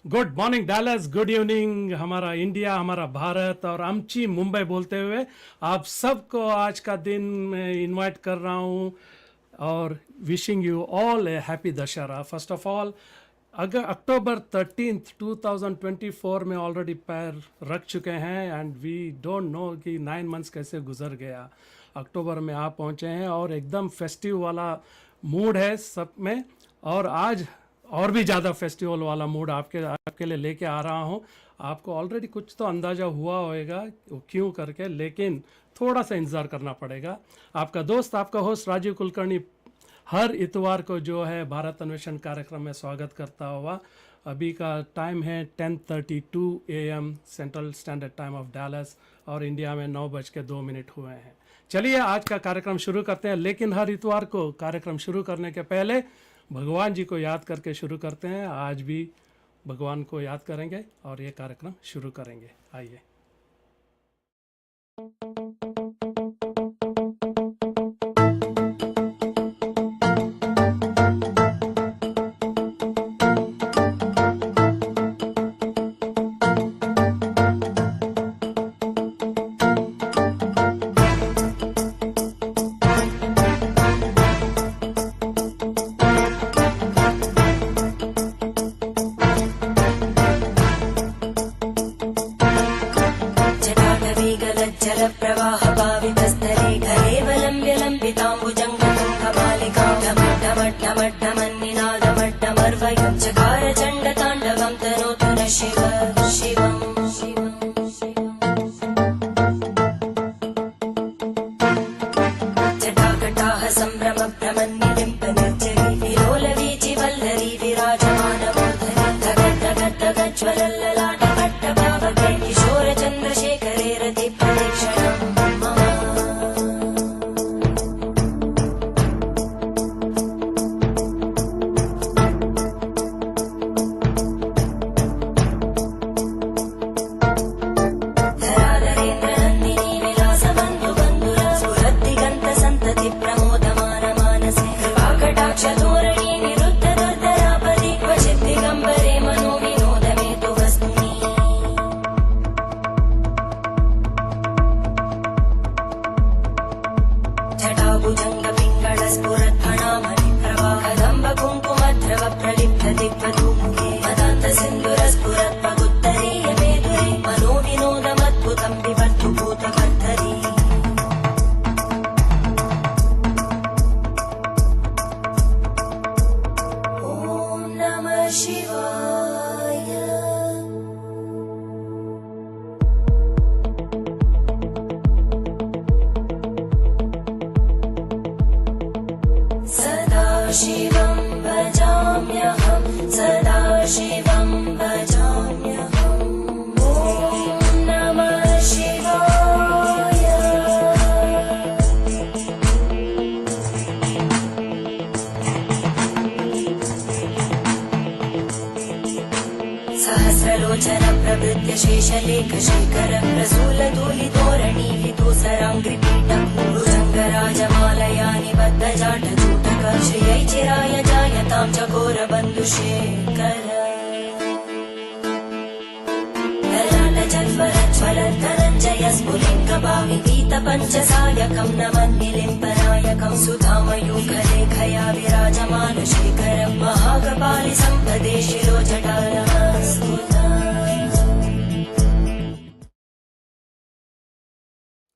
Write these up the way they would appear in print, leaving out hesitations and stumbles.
Good morning Dallas, good evening हमारा India, हमारा भारत और आमची मुंबई बोलते हुए आप सबको आज का दिन मैं इनवाइट कर रहा हूँ और wishing you all A happy Dussehra. First of all, अगर अक्टूबर 13 2024 में ऑलरेडी पैर रख चुके हैं एंड वी डोंट नो कि 9 मंथ्स कैसे गुजर गया। अक्टूबर में आप पहुँचे हैं और एकदम फेस्टिव वाला मूड है सब में। और आज और भी ज़्यादा फेस्टिवल वाला मूड आपके लिए लेके आ रहा हूँ। आपको ऑलरेडी कुछ तो अंदाज़ा हुआ होएगा वो क्यों करके, लेकिन थोड़ा सा इंतज़ार करना पड़ेगा। आपका दोस्त, आपका होस्ट राजीव कुलकर्णी हर इतवार को जो है भारत अन्वेषण कार्यक्रम में स्वागत करता हुआ। अभी का टाइम है 10:32 AM central standard time of Dallas और इंडिया में 9:02 हुए हैं। चलिए आज का कार्यक्रम शुरू करते हैं, लेकिन हर इतवार को कार्यक्रम शुरू करने के पहले भगवान जी को याद करके शुरू करते हैं। आज भी भगवान को याद करेंगे और ये कार्यक्रम शुरू करेंगे। आइए।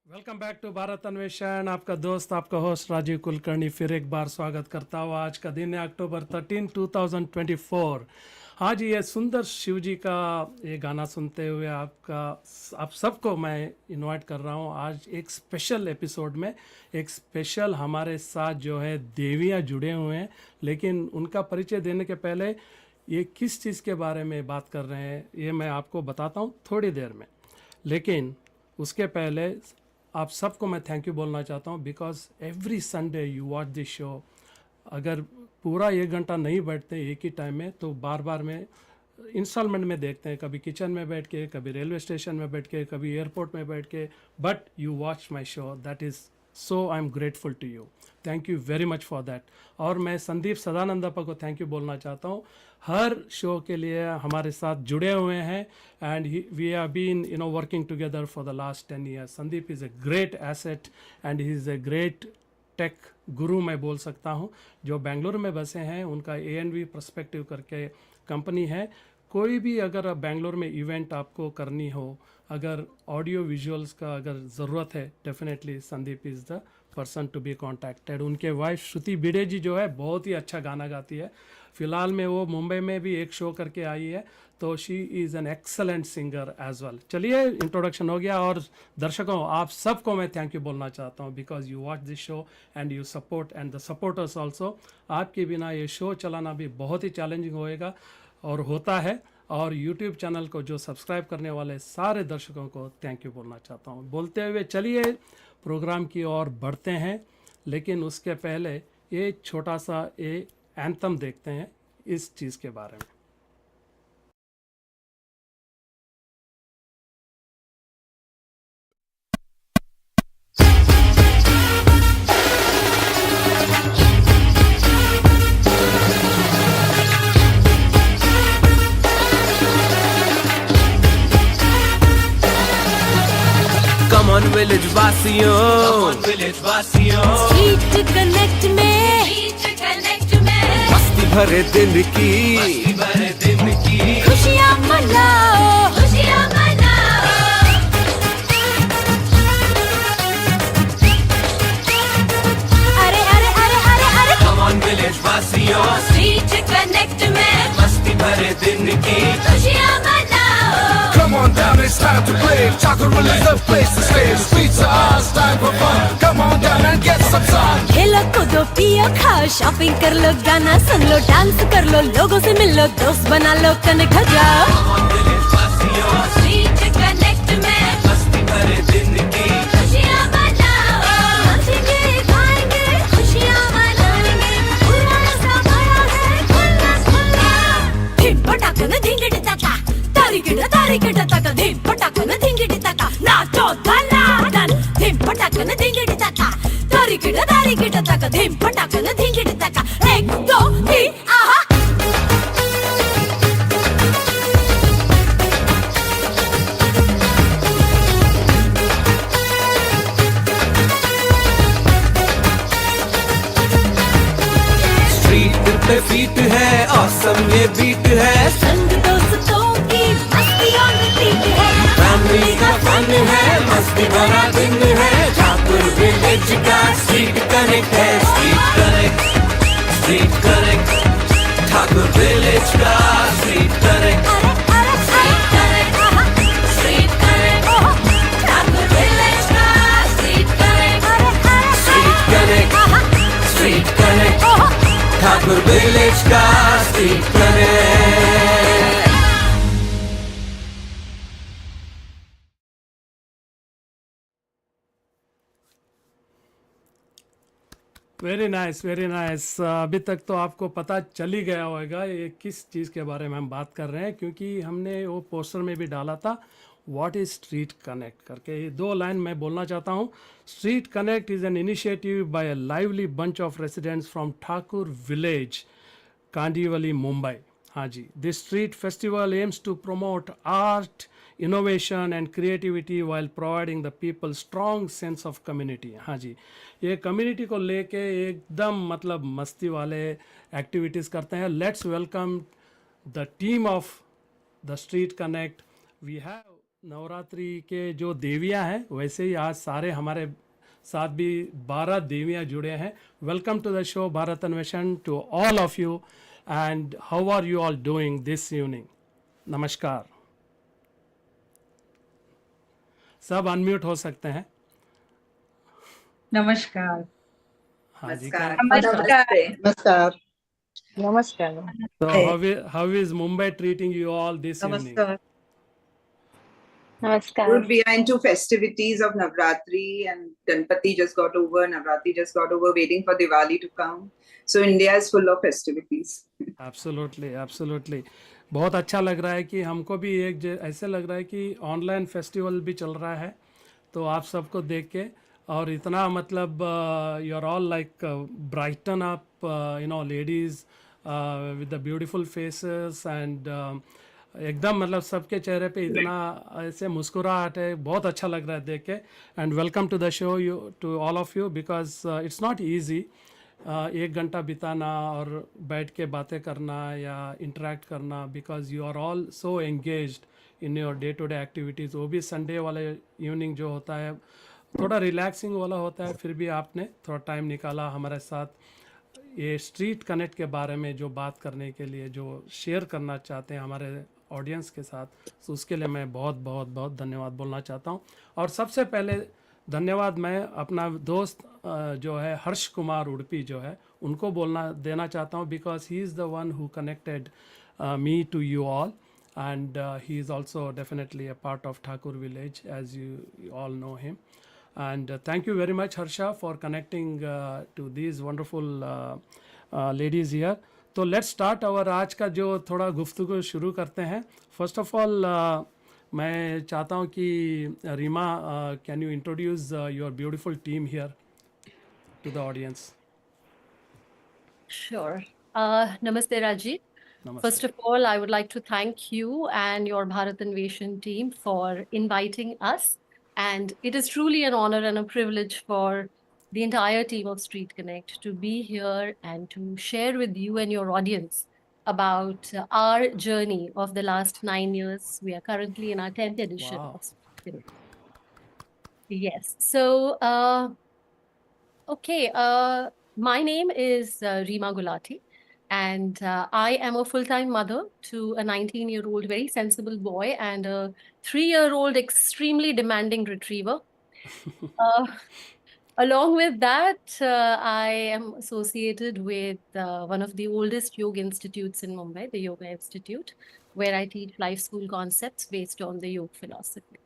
वेलकम बैक टू भारत अन्वेषण। आपका दोस्त, आपका होस्ट राजीव कुलकर्णी फिर एक बार स्वागत करता हुआ। आज का दिन है अक्टूबर 2024। हाँ जी, ये सुंदर शिव जी का ये गाना सुनते हुए आप सबको मैं इनवाइट कर रहा हूँ आज एक स्पेशल एपिसोड में। एक स्पेशल हमारे साथ जो है देवियाँ जुड़े हुए हैं, लेकिन उनका परिचय देने के पहले ये किस चीज़ के बारे में बात कर रहे हैं ये मैं आपको बताता हूँ थोड़ी देर में। लेकिन उसके पहले आप सबको मैं थैंक यू बोलना चाहता हूँ, because every Sunday you watch this show. अगर पूरा 1 घंटा नहीं बैठते एक ही टाइम में तो बार बार में इंस्टॉलमेंट में देखते हैं, कभी किचन में बैठ के, कभी रेलवे स्टेशन में बैठ के, कभी एयरपोर्ट में बैठ के, but you watch my show. That is so I am grateful to you, thank you very much for that. और मैं संदीप सदानंदप्पा को थैंक यू बोलना चाहता हूँ, हर शो के लिए हमारे साथ जुड़े हुए हैं, and we have been working together for the last 10 years। Sandeep is a great asset and he is a great tech guru मैं बोल सकता हूँ, जो बेंगलुरु में बसे हैं। उनका A&V पर्सपेक्टिव करके कंपनी है। कोई भी अगर बेंगलोर में इवेंट आपको करनी हो, अगर ऑडियो विजुअल्स का अगर ज़रूरत है, definitely Sandeep is the person to be contacted. उनके वाइफ श्रुति भिड़े जी जो है बहुत ही अच्छा गाना गाती है। फ़िलहाल में वो मुंबई में भी एक शो करके आई है, तो she is an excellent singer as well. चलिए, इंट्रोडक्शन हो गया, और दर्शकों आप सबको मैं थैंक यू बोलना चाहता हूँ, because you watch this show and you support and the supporters also. आपके बिना ये शो चलाना भी बहुत ही चैलेंजिंग होएगा और होता है। और यूट्यूब चैनल को जो सब्सक्राइब करने वाले सारे दर्शकों को थैंक यू बोलना चाहता हूँ। बोलते हुए चलिए प्रोग्राम की ओर बढ़ते हैं, लेकिन उसके पहले ये छोटा सा एंथम देखते हैं इस चीज़ के बारे में। Come on village वासियों, स्ट्रीट कनेक्ट में मस्ती भरे दिन की खुशियाँ मनाओ, अरे अरे अरे अरे अरे Come on village वासियों, स्ट्रीट कनेक्ट में मस्ती भरे दिन की खुशियाँ मनाओ। Come on down, it's time to play. Chocolate is the place to stay. The streets are ours, time for fun. Come on down and get some sun. खेलो कूदो पियो खाओ, शॉपिंग कर लो, गाना सुन लो, डांस कर लो, लोगों से मिल लो, दोस्त बना लो, कनेक्ट हो जाओ। Come on village वासियों, स्ट्रीट कनेक्ट में मस्ती भरे दिन की खुशियाँ मनाओ, नाचेंगे गाएंगे, खुशियाँ मनाएंगे, पूरा ऐसा भरा है खुला खुला। धिम पटाखन धिंगिड़ी तका, तारिकिट तका, धिम पटाखन धिंगिड़ी तका, नाचो धनाधन। धिम पटाखन धिंगिड़ी तका, तारिकिट तका, धिम पटाखन धिंगिड़ी तका, 1 2 3 आहा। स्ट्रीट पे फीट है, awesome ये बीट है, संग दोस्तों की मस्ती और रिपीट है, फैमिली का फन है, मस्ती भरा दिन है। ठाकुर विलेज का स्ट्रीट कनेक्ट है, स्ट्रीट कनेक्ट, ठाकुर विलेज का स्ट्रीट कनेक्ट, अरे स्ट्रीट कनेक्ट, ओहो ठाकुर विलेज का street connect, street connect, street connect, ओहो ठाकुर विलेज का street connect. Very nice, very nice. अभी तक तो आपको पता चल ही गया होगा ये किस चीज़ के बारे में हम बात कर रहे हैं, क्योंकि हमने वो पोस्टर में भी डाला था व्हाट इज़ स्ट्रीट कनेक्ट करके। ये 2 लाइन मैं बोलना चाहता हूँ। Street Connect is an initiative by a lively bunch of residents from Thakur village, Kandivali, Mumbai. हाँ जी, this street festival aims to promote art, innovation and creativity while providing the people strong sense of community. हाँ जी, ये community को लेके एकदम मतलब मस्ती वाले एक्टिविटीज़ करते हैं। Let's welcome the team of the street connect. We have Navratri के जो देवियाँ हैं, वैसे ही आज सारे हमारे साथ भी 12 देवियाँ जुड़े हैं। Welcome to the show Bharat Anveshan to all of you, and how are you all doing this evening? नमस्कार। सब अनम्यूट हो सकते हैं। नमस्कार। हाँ जी, नमस्कार। नमस्कार। so how is Mumbai treating you all this evening? नमस्कार। Good. We are into festivities of Navratri, and Ganpati just got over, Navratri just got over, waiting for Diwali to come. So India is full of festivities. Absolutely, absolutely. बहुत अच्छा लग रहा है कि हमको भी ऐसे लग रहा है कि ऑनलाइन फेस्टिवल भी चल रहा है, तो आप सबको देख के और इतना मतलब you are all like brighten up ladies with the beautiful faces and एकदम मतलब सबके चेहरे पे इतना ऐसे मुस्कुराहट है, बहुत अच्छा लग रहा है देख के. And welcome to the show you to all of you because it's not easy एक घंटा बिताना और बैठ के बातें करना या इंटरेक्ट करना, because you are all so engaged in your day to day activities. वो भी संडे वाले इवनिंग जो होता है थोड़ा रिलैक्सिंग वाला होता है, फिर भी आपने थोड़ा टाइम निकाला हमारे साथ ये स्ट्रीट कनेक्ट के बारे में जो बात करने के लिए, जो शेयर करना चाहते हैं हमारे ऑडियंस के साथ. तो उसके लिए मैं बहुत बहुत बहुत धन्यवाद बोलना चाहता हूँ. और सबसे पहले धन्यवाद मैं अपना दोस्त जो है हर्ष कुमार उड़पी जो है उनको बोलना देना चाहता हूँ, because he is the one who connected me to you all, and he is also definitely a part of Thakur village, as you all know him. And thank you very much Harsha for connecting to these wonderful ladies here. तो let's start our आज का जो थोड़ा गुफ्तगू शुरू करते हैं. First of all मैं चाहता हूँ कि Reema can you introduce your beautiful team here to the audience. Sure. Namaste, Raji. Namaste. First of all, I would like to thank you and your Bharat Anveshan team for inviting us. And it is truly an honor and a privilege for the entire team of StreetKonnect to be here and to share with you and your audience about our journey of the last 9 years. We are currently in our 10th edition Wow. of StreetKonnect. Yes. So, okay. My name is Reema Gulati, and I am a full-time mother to a 19-year-old very sensible boy and a 3-year-old extremely demanding retriever. Along with that, I am associated with one of the oldest yoga institutes in Mumbai, the Yoga Institute, where I teach life school concepts based on the yoga philosophy.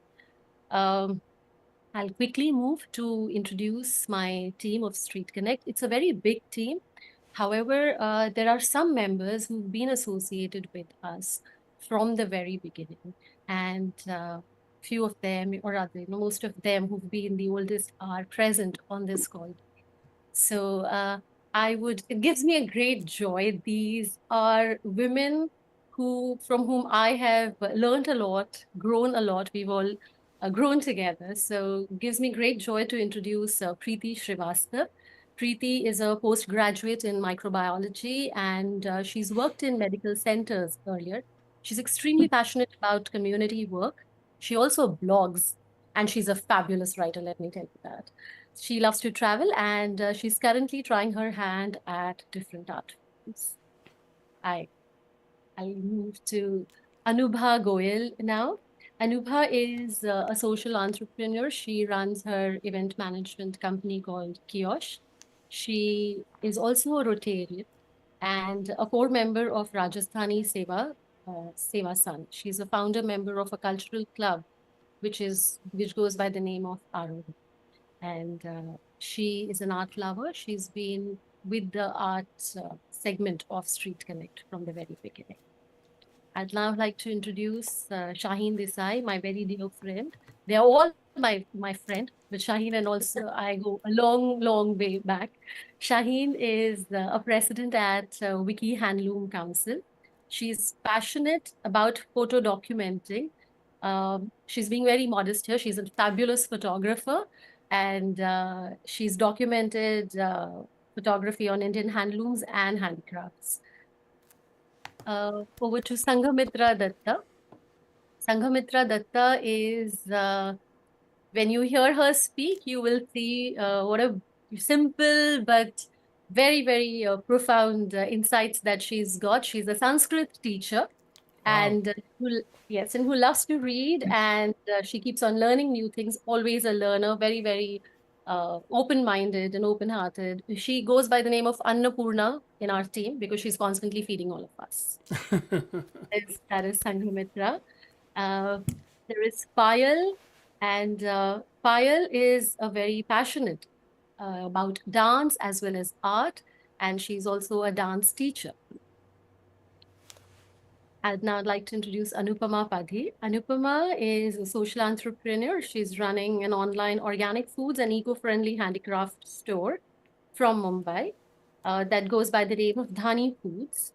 I'll quickly move to introduce my team of StreetKonnect. It's a very big team. However, there are some members who've been associated with us from the very beginning. And few of them, or rather, most of them who've been the oldest are present on this call. So it gives me a great joy. These are women from whom I have learned a lot, grown a lot. We've all grown together. So it gives me great joy to introduce Preeti Srivastav. Preeti is a postgraduate in microbiology, and she's worked in medical centers earlier. She's extremely passionate about community work. She also blogs, and she's a fabulous writer, let me tell you that. She loves to travel, and she's currently trying her hand at different art forms. I'll move to Anubha Goyal now. Anubha is a social entrepreneur. She runs her event management company called Kiosh. She is also a Rotarian and a core member of Rajasthani Seva San. She's a founder member of a cultural club, which goes by the name of Arohi. And she is an art lover. She's been with the art segment of StreetKonnect from the very beginning. I'd now like to introduce Shaheen Desai, my very dear friend. They are all my friend, but Shaheen and also I go a long, long way back. Shaheen is a president at Wiki Handloom Council. She's passionate about photo documenting. She's being very modest here. She's a fabulous photographer, and she's documented photography on Indian handlooms and handicrafts. Over to Sanghamitra Datta. Sanghamitra Datta is, when you hear her speak, you will see what a simple but very, very profound insights that she's got. She's a Sanskrit teacher. And who loves to read, and she keeps on learning new things, always a learner, very, very open-minded and open-hearted. She goes by the name of Annapurna in our team because she's constantly feeding all of us. That is Sanghamitra. There is Payal, and Payal is a very passionate about dance as well as art, and she's also a dance teacher. I'd now like to introduce Anupama Padhi. Anupama is a social entrepreneur. She's running an online organic foods and eco-friendly handicraft store from Mumbai that goes by the name of Dhani Foods.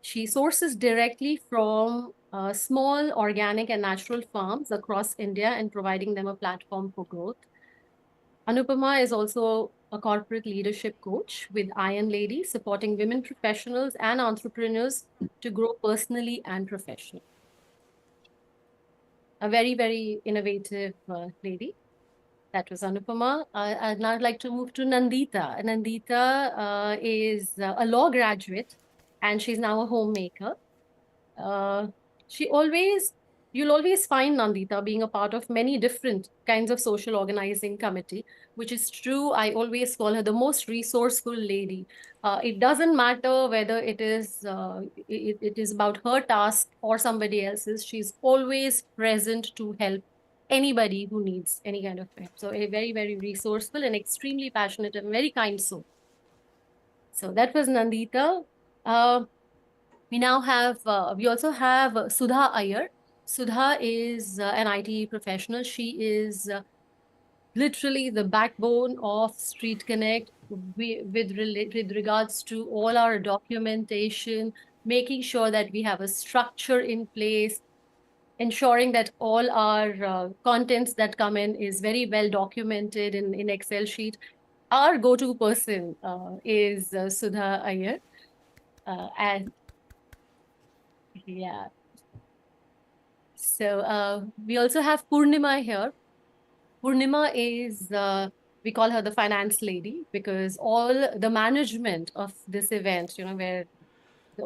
She sources directly from small organic and natural farms across India and providing them a platform for growth. Anupama is also a corporate leadership coach with Iron Lady, supporting women professionals and entrepreneurs to grow personally and professionally. A very, very innovative lady. That was Anupama. I'd now like to move to Nandita. Nandita is a law graduate and she's now a homemaker. Uh, you'll always find Nandita being a part of many different kinds of social organizing committee, which is true. I always call her the most resourceful lady. It doesn't matter whether it is about her task or somebody else's. She's always present to help anybody who needs any kind of help. So a very, very resourceful and extremely passionate and very kind soul. So that was Nandita. We also have Sudha Iyer. Sudha is an IT professional. She is literally the backbone of StreetKonnect with regards to all our documentation, making sure that we have a structure in place, ensuring that all our contents that come in is very well documented in Excel sheet. Our go-to person is Sudha Iyer. And yeah. So we also have Purnima here. Purnima is, we call her the finance lady because all the management of this event, where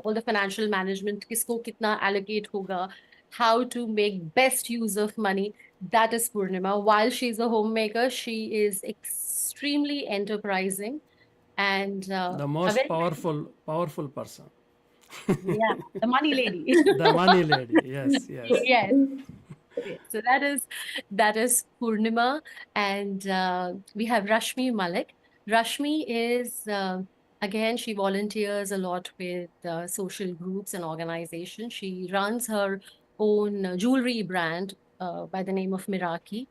all the financial management, kisko kitna allocate hoga, how to make best use of money, that is Purnima. While she's a homemaker, she is extremely enterprising and The a most very, powerful person. yeah, the money lady. The money lady. Yes, yes. Yes. Yes. So that is Purnima, and we have Rashmi Malik. Rashmi is again, she volunteers a lot with social groups and organizations. She runs her own jewelry brand by the name of Miraki,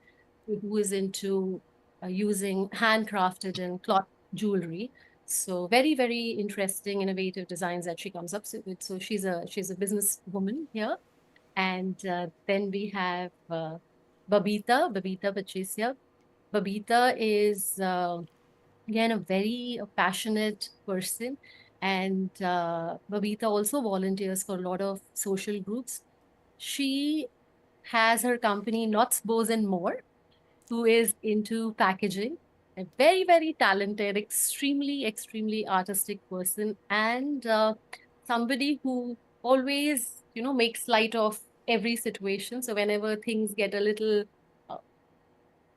who is into using handcrafted and cloth jewelry. So very, very interesting, innovative designs that she comes up with. So she's a businesswoman here. And then we have Babita Patricia. Babita is, again, a very passionate person. And Babita also volunteers for a lot of social groups. She has her company, Knots, Bows, and More, who is into packaging. A very, very talented, extremely, extremely artistic person, and somebody who always, makes light of every situation. So whenever things get a little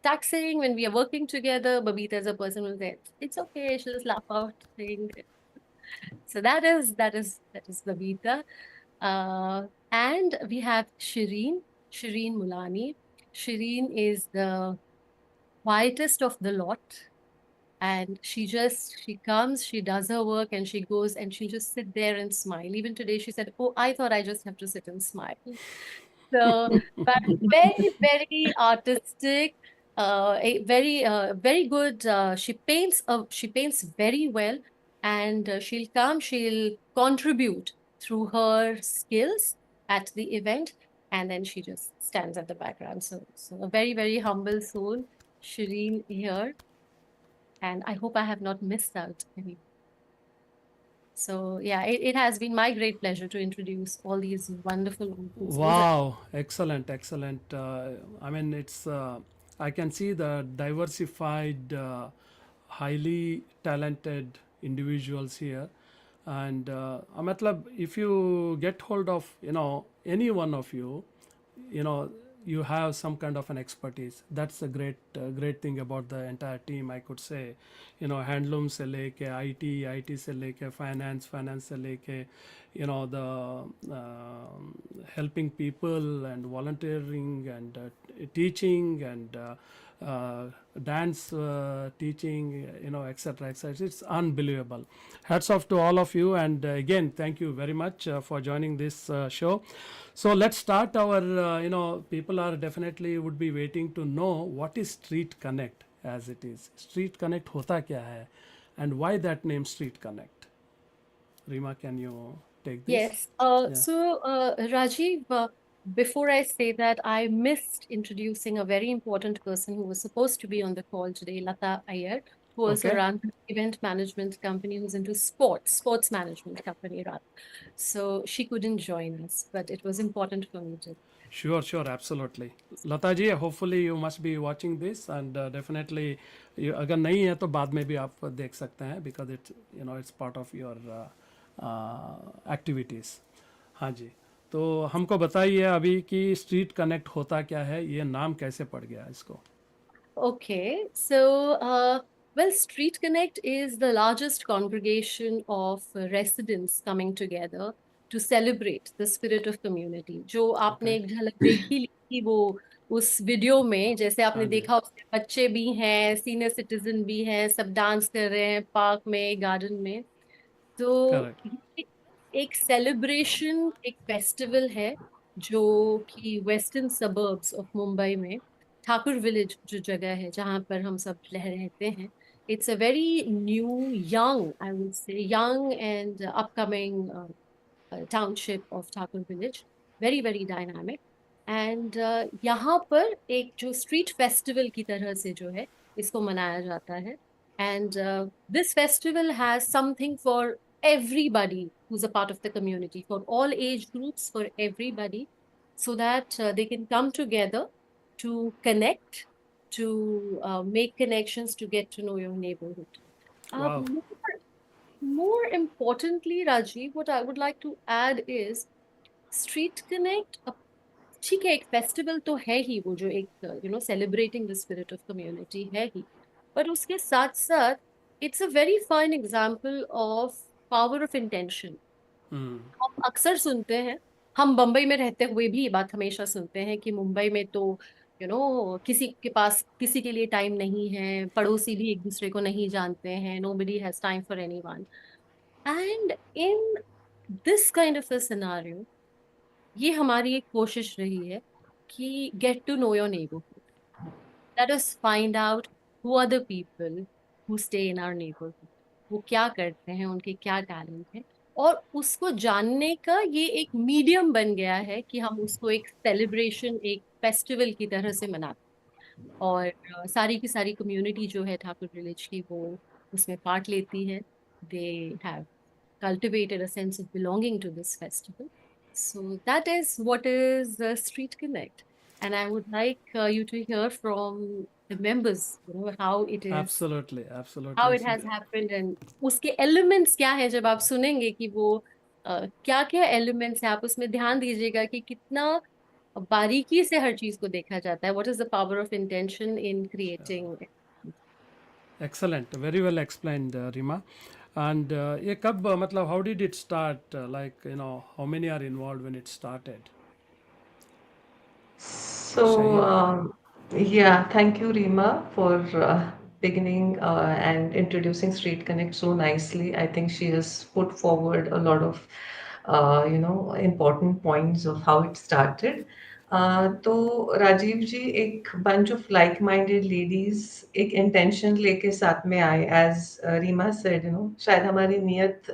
taxing when we are working together, Babita is a person who says, "It's okay, she'll just laugh out things." So that is Babita. And we have Shireen Mulani. Shireen is the quietest of the lot. And she comes, she does her work, and she goes and she'll just sit there and smile. Even today, she said, "Oh, I thought I just have to sit and smile." So, but very, very artistic, very good. She paints very well, and she'll contribute through her skills at the event, and then she just stands at the background. So a very, very humble soul, Shireen here. And I hope I have not missed out any. So yeah, it has been my great pleasure to introduce all these wonderful uncles. Wow, excellent, excellent. I mean, I can see the diversified, highly talented individuals here. And matlab, if you get hold of, any one of you, you have some kind of an expertise. That's a great thing about the entire team, I could say. Handloom se leke IT se leke finance se leke, the helping people and volunteering and teaching and dance teaching, etc., etc. It's unbelievable. Hats off to all of you, and again, thank you very much for joining this show. So let's start our, people are definitely would be waiting to know what is Street Connect as it is. Street Connect hota kya hai, and why that name Street Connect? Rima, can you take this? Yes. Yeah. So, Rajiv, before I say that, I missed introducing a very important person who was supposed to be on the call today, Lata Iyer, who also Okay. runs an event management company who's into sports management company, rather. So she couldn't join us, but it was important for me to. Sure, absolutely. Lata ji, hopefully you must be watching this, and definitely अगर नहीं है तो बाद में भी आप देख सकते हैं, because it's part of your activities. हाँ जी, तो हमको बताइए अभी कि स्ट्रीट कनेक्ट होता क्या है, ये नाम कैसे पड़ गया इसको? Okay, so well, StreetKonnect is the largest congregation of residents coming together to celebrate the spirit of community. जो आपने एक झलक देखी ली थी वो उस वीडियो में, जैसे आपने हाँ जी, देखा उसमें बच्चे भी हैं, सीनियर सिटीजन भी हैं, सब डांस कर रहे हैं पार्क में, गार्डन में। तो करेक्ट। ये एक सेलिब्रेशन, एक फेस्टिवल है जो कि वेस्टर्न सबर्ब्स ऑफ मुंबई में ठाकुर विलेज जो जगह है जहाँ पर हम सब रहते हैं, it's a very new young, I would say young and upcoming township of Thakur village, very very dynamic. And यहाँ पर एक जो स्ट्रीट फेस्टिवल की तरह से जो है इसको मनाया जाता है. And this festival has something for everybody who's a part of the community, for all age groups, for everybody, so that they can come together to connect, to make connections, to get to know your neighborhood. वाह, More importantly, Rajiv, what I would like to add is Street Connect. ठीक है, एक festival तो है ही, वो जो एक celebrating the spirit of community है ही, पर उसके साथ साथ it's a very fine example of power of intention. हम अक्सर सुनते हैं, हम बम्बई में रहते हुए भी ये बात हमेशा सुनते हैं कि मुंबई में तो किसी के पास किसी के लिए टाइम नहीं है, पड़ोसी भी एक दूसरे को नहीं जानते हैं, nobody has time for anyone. And in this kind of a scenario, ये हमारी एक कोशिश रही है कि get to know your neighborhood. Let us find out who are the people who stay in our neighborhood. वो क्या करते हैं, उनके क्या टैलेंट है, और उसको जानने का ये एक मीडियम बन गया है कि हम उसको एक सेलिब्रेशन, एक फेस्टिवल की तरह से मनाते हैं. और सारी की सारी कम्युनिटी जो है ठाकुर विलेज की, वो उसमें पार्ट लेती है. They have cultivated a sense of belonging to this festival. So that is what is Street Connect. And I would like you to hear from the members, how it is, absolutely, how absolutely. it has happened, and उसके elements क्या है. जब आप सुनेंगे कि वो क्या क्या elements है, आप उसमें ध्यान दीजिएगा कि कितना बारीकी से हर चीज को देखा जाता है. What is the power of intention in creating. Excellent, very well explained, Rima. And ये कब मतलब how did it start? Like how many are involved when it started? So, Shaheen. yeah, thank you, Rima, for beginning and introducing Street Connect so nicely. I think she has put forward a lot of, important points of how it started. तो राजीव जी, एक bunch of like-minded ladies एक intention लेके साथ में आए, as Reema said, शायद हमारी नीयत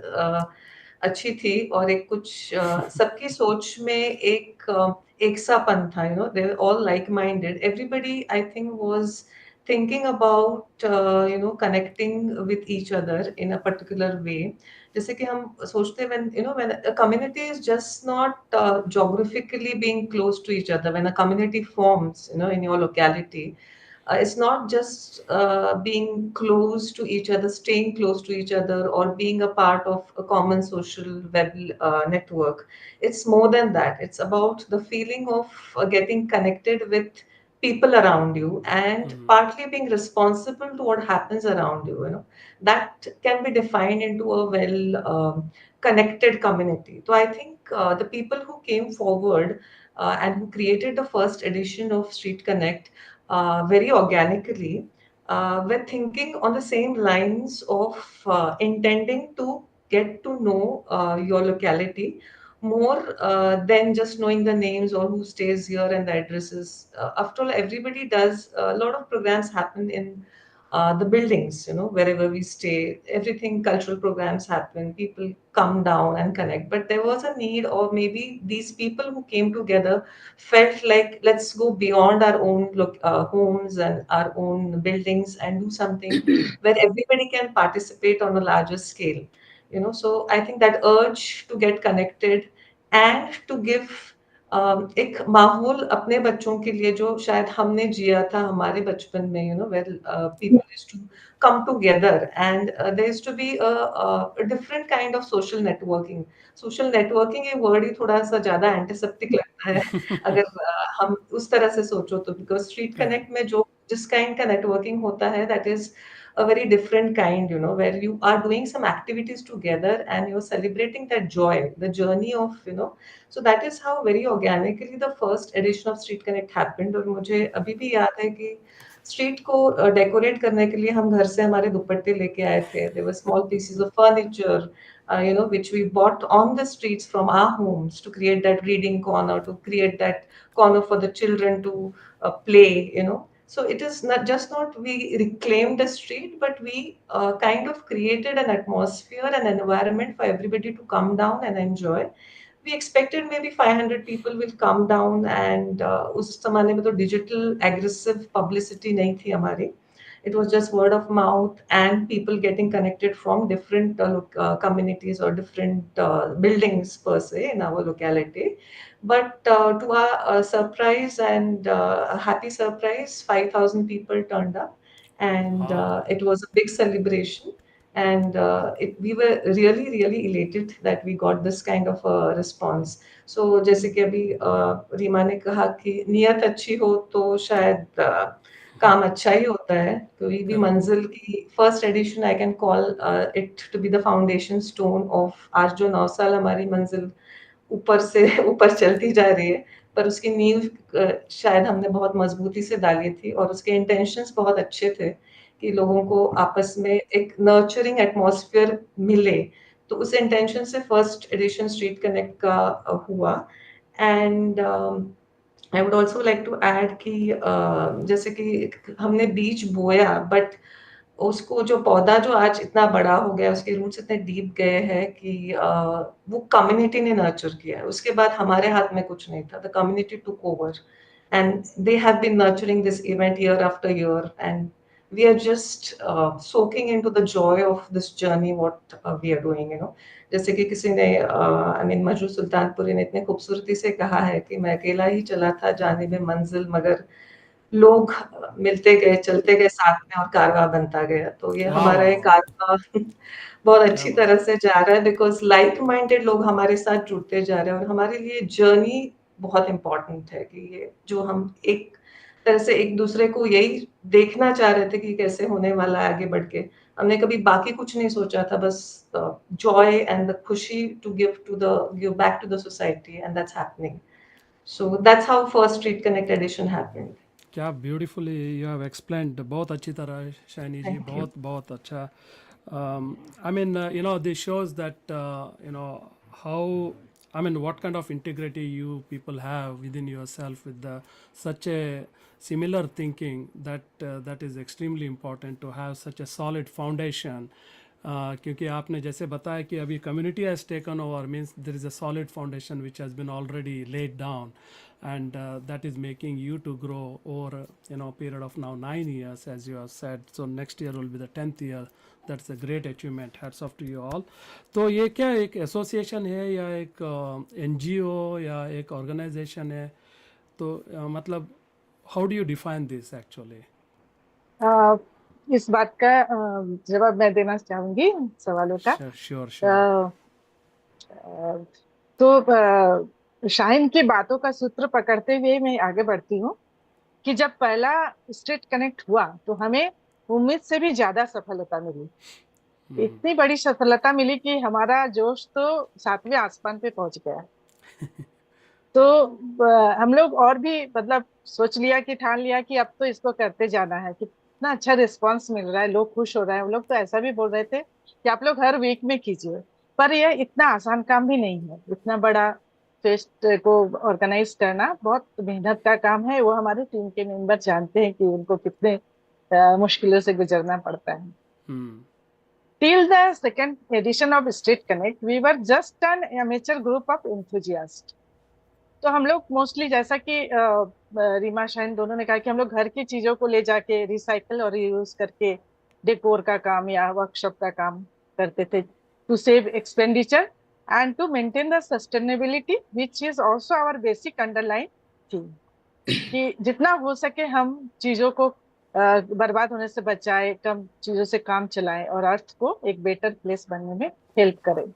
अच्छी थी और एक कुछ सबकी सोच में एक सापन था. They were all like-minded. Everybody, I think, was thinking about connecting with each other in a particular way. जैसे कि हम सोचते हैं when a community is just not geographically being close to each other. When a community forms in your locality, it's not just being close to each other, staying close to each other, or being a part of a common social web network. It's more than that. It's about the feeling of getting connected with people around you, and partly being responsible to what happens around you, that can be defined into a well connected community. So I think the people who came forward and who created the first edition of Street Connect very organically were thinking on the same lines of intending to get to know your locality more than just knowing the names or who stays here and the addresses. After all, everybody does, a lot of programs happen in the buildings, wherever we stay. Everything, cultural programs happen, people come down and connect. But there was a need, or maybe these people who came together felt like, let's go beyond our own homes and our own buildings and do something where everybody can participate on a larger scale. So I think that urge to get connected and to give एक माहौल अपने बच्चों के लिए जो शायद हमने जिया था हमारे बचपन में, where people used to come together, and there used to be a different kind of social networking. Social networking ये word ही थोड़ा सा ज़्यादा antiseptic लगता है अगर हम उस तरह से सोचो तो, because street Correct. connect में जो जिस kind का networking होता है, that is a very different kind, where you are doing some activities together and you're celebrating that joy, the journey of, so that is how very organically the first edition of Street Connect happened. और मुझे अभी भी याद है कि street को decorate करने के लिए हम घर से हमारे दुपट्टे लेके आए थे. There were small pieces of furniture, which we bought on the streets from our homes to create that reading corner, to create that corner for the children to play. So it is not we reclaimed the street, but we kind of created an atmosphere and an environment for everybody to come down and enjoy. We expected maybe 500 people will come down, and उस जमाने में तो digital aggressive publicity नहीं थी हमारी. It was just word of mouth and people getting connected from different communities or different buildings per se in our locality. But to our surprise and happy surprise, 5,000 people turned up, and Wow. it was a big celebration. And we were really, really elated that we got this kind of a response. So जैसे कि अभी रीमा ने कहा कि नियत अच्छी हो तो शायद काम अच्छा ही होता है. कोई भी Correct. मंजिल की first edition I can call it to be the foundation stone of आज जो 9 साल हमारी मंजिल ऊपर से ऊपर चलती जा रही है, पर उसकी नींव शायद हमने बहुत मजबूती से डाली थी, और उसके इंटेंशंस बहुत अच्छे थे कि लोगों को आपस में एक नर्चरिंग एटमॉस्फेयर मिले. तो उस इंटेंशन से फर्स्ट एडिशन स्ट्रीट कनेक्ट का हुआ. And I would also like to add कि जैसे कि हमने बीज बोया, बट उसको जो पौधा जो आज इतना बड़ा हो गया, उसके रूट्स इतने डीप गए हैं कि वो कम्युनिटी ने नर्चर किया है. उसके बाद हमारे हाथ में कुछ नहीं था. The community took over and they have been nurturing this event year after year, and we are just soaking into the joy of this journey what we are doing. जैसे कि किसी ने आई मीन मजरू सुल्तानपुरी ने इतने खूबसूरती से कहा है कि मैं अकेला ही चला था जानिब मंजिल, मगर लोग मिलते गए, चलते गए साथ में, और कारवां बनता गया. तो ये हमारा एक Wow. कारवां बहुत क्या अच्छी बात. तरह से जा रहा है, बिकॉज़ लाइक माइंडेड लोग हमारे साथ जुड़ते जा रहे हैं, और हमारे लिए जर्नी बहुत इम्पोर्टेंट है कि ये जो हम एक तरह से एक-दूसरे को यही देखना चाह रहे थे कि कैसे होने वाला है आगे बढ़ के. हमने कभी बाकी कुछ नहीं सोचा था, बस जॉय एंड द खुशी to give back to the society, and that's happening. So that's how first street connect edition happened. क्या ब्यूटीफुली यू हैव एक्सप्लेन्ड. बहुत अच्छी तरह शाइनी जी, थैंक यू. बहुत बहुत अच्छा. I mean, this shows that, how, I mean, what kind of integrity you people have within yourself with such a similar thinking, that is extremely important to have such a solid foundation. क्योंकि आपने जैसे बताया कि अभी community has taken over, means there is a solid foundation which has been already laid down, and that is making you to grow over period of now 9 years, as you have said. So next year will be the 10th year. That's a great achievement. Hats off to you all. तो ये क्या एक association है या एक NGO या एक organisation है? तो मतलब how do you define this actually? इस बात का जवाब मैं देना चाहूंगी सवालों का. Sure sure. तो शाहीन की बातों का सूत्र पकड़ते हुए मैं आगे बढ़ती हूँ. कि जब पहला स्ट्रीट कनेक्ट हुआ तो हमें उम्मीद से भी ज्यादा सफलता मिली। इतनी बड़ी सफलता मिली कि हमारा जोश तो 7वें आसमान पे पहुंच गया। तो हम लोग और भी मतलब सोच लिया कि ठान लिया कि अब तो इसको करते जाना है। कितना अच्छा रिस्पांस मिल रहा है, लोग खुश हो रहे हैं। हम लोग तो ऐसा भी बोल रहे थे कि आप लोग हर वीक में कीजिए। पर यह इतना आसान काम भी नहीं है। इतना बड़ा फेस्ट को ऑर्गेनाइज करना बहुत मेहनत का काम है। वो हमारे टीम के मेंबर जानते हैं कि उनको कितने मुश्किलों से गुजरना पड़ता है। Till the second edition of Street Connect, we were just an amateur group of enthusiasts. तो हम लोग मोस्टली जैसा कि रीमा शाइन दोनों ने कहा कि हम लोग घर की चीजों को ले जाके रिसाइकल और यूज करके डेकोर का काम या वर्कशॉप का काम करते थे to save expenditure and to maintain the sustainability which is also our basic underline theme, कि जितना हो सके हम चीजों को बर्बाद होने से बचाए, कम चीजों से काम चलाएं और अर्थ को एक बेटर प्लेस बनने में हेल्प करें।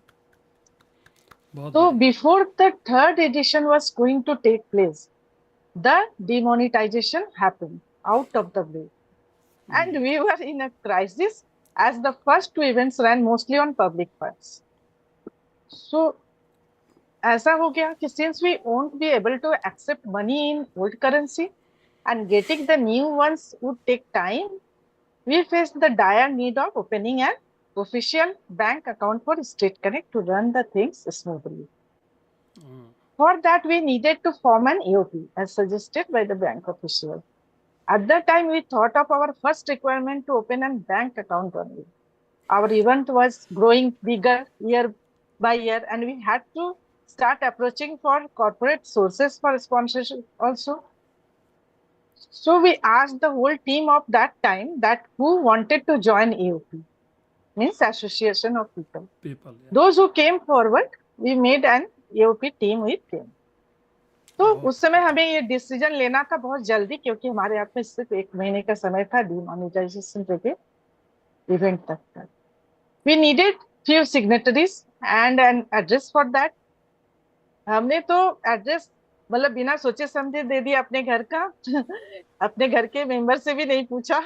So before the third edition was going to take place, the demonetization happened out of the blue. And we were in a crisis as the first two events ran mostly on public funds. So ऐसा हो गया कि since we won't be able to accept money in old currency and getting the new ones would take time, we faced the dire need of opening an official bank account for StreetKonnect to run the things smoothly. For that, we needed to form an AOP as suggested by the bank official. At that time, we thought of our first requirement to open a bank account only. Our event was growing bigger year by year, and we had to start approaching for corporate sources for sponsorship also. So we asked the whole team of that time that who wanted to join AOP, means Association of People. Those who came forward, we made an AOP team with them. तो उस समय हमें ये decision लेना था बहुत जल्दी, क्योंकि हमारे हाथ में सिर्फ 1 महीने का समय था डिमोनेटाइजेशन के इवेंट तक का। We needed few signatories and an address for that. हमने तो एड्रेस मतलब बिना सोचे समझे दे दिया अपने घर का अपने घर के मेंबर से भी नहीं पूछा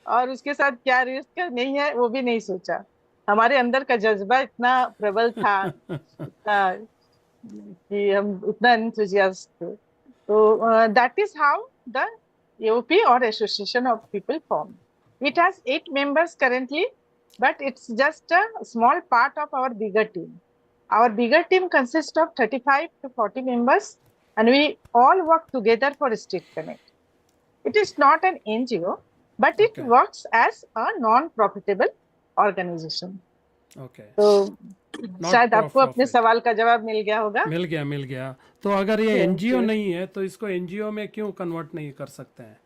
और उसके साथ क्या रजिस्टर नहीं है वो भी नहीं सोचा। हमारे अंदर का जज्बा इतना प्रबल था कि हम इतना एंथुसियास्ट थे। तो that is how the AOP or Association of People formed. It has 8 members currently, but it's just a small part of our bigger team. Our bigger team consists of 35 to 40 members, and we all work together for StreetKonnect. It is not an NGO, but it works as a non-profitable organization. Okay. तो शायद आपको अपने सवाल का जवाब मिल गया होगा। मिल गया। तो अगर ये एनजीओ नहीं है तो इसको एनजीओ में क्यों कन्वर्ट नहीं कर सकते हैं?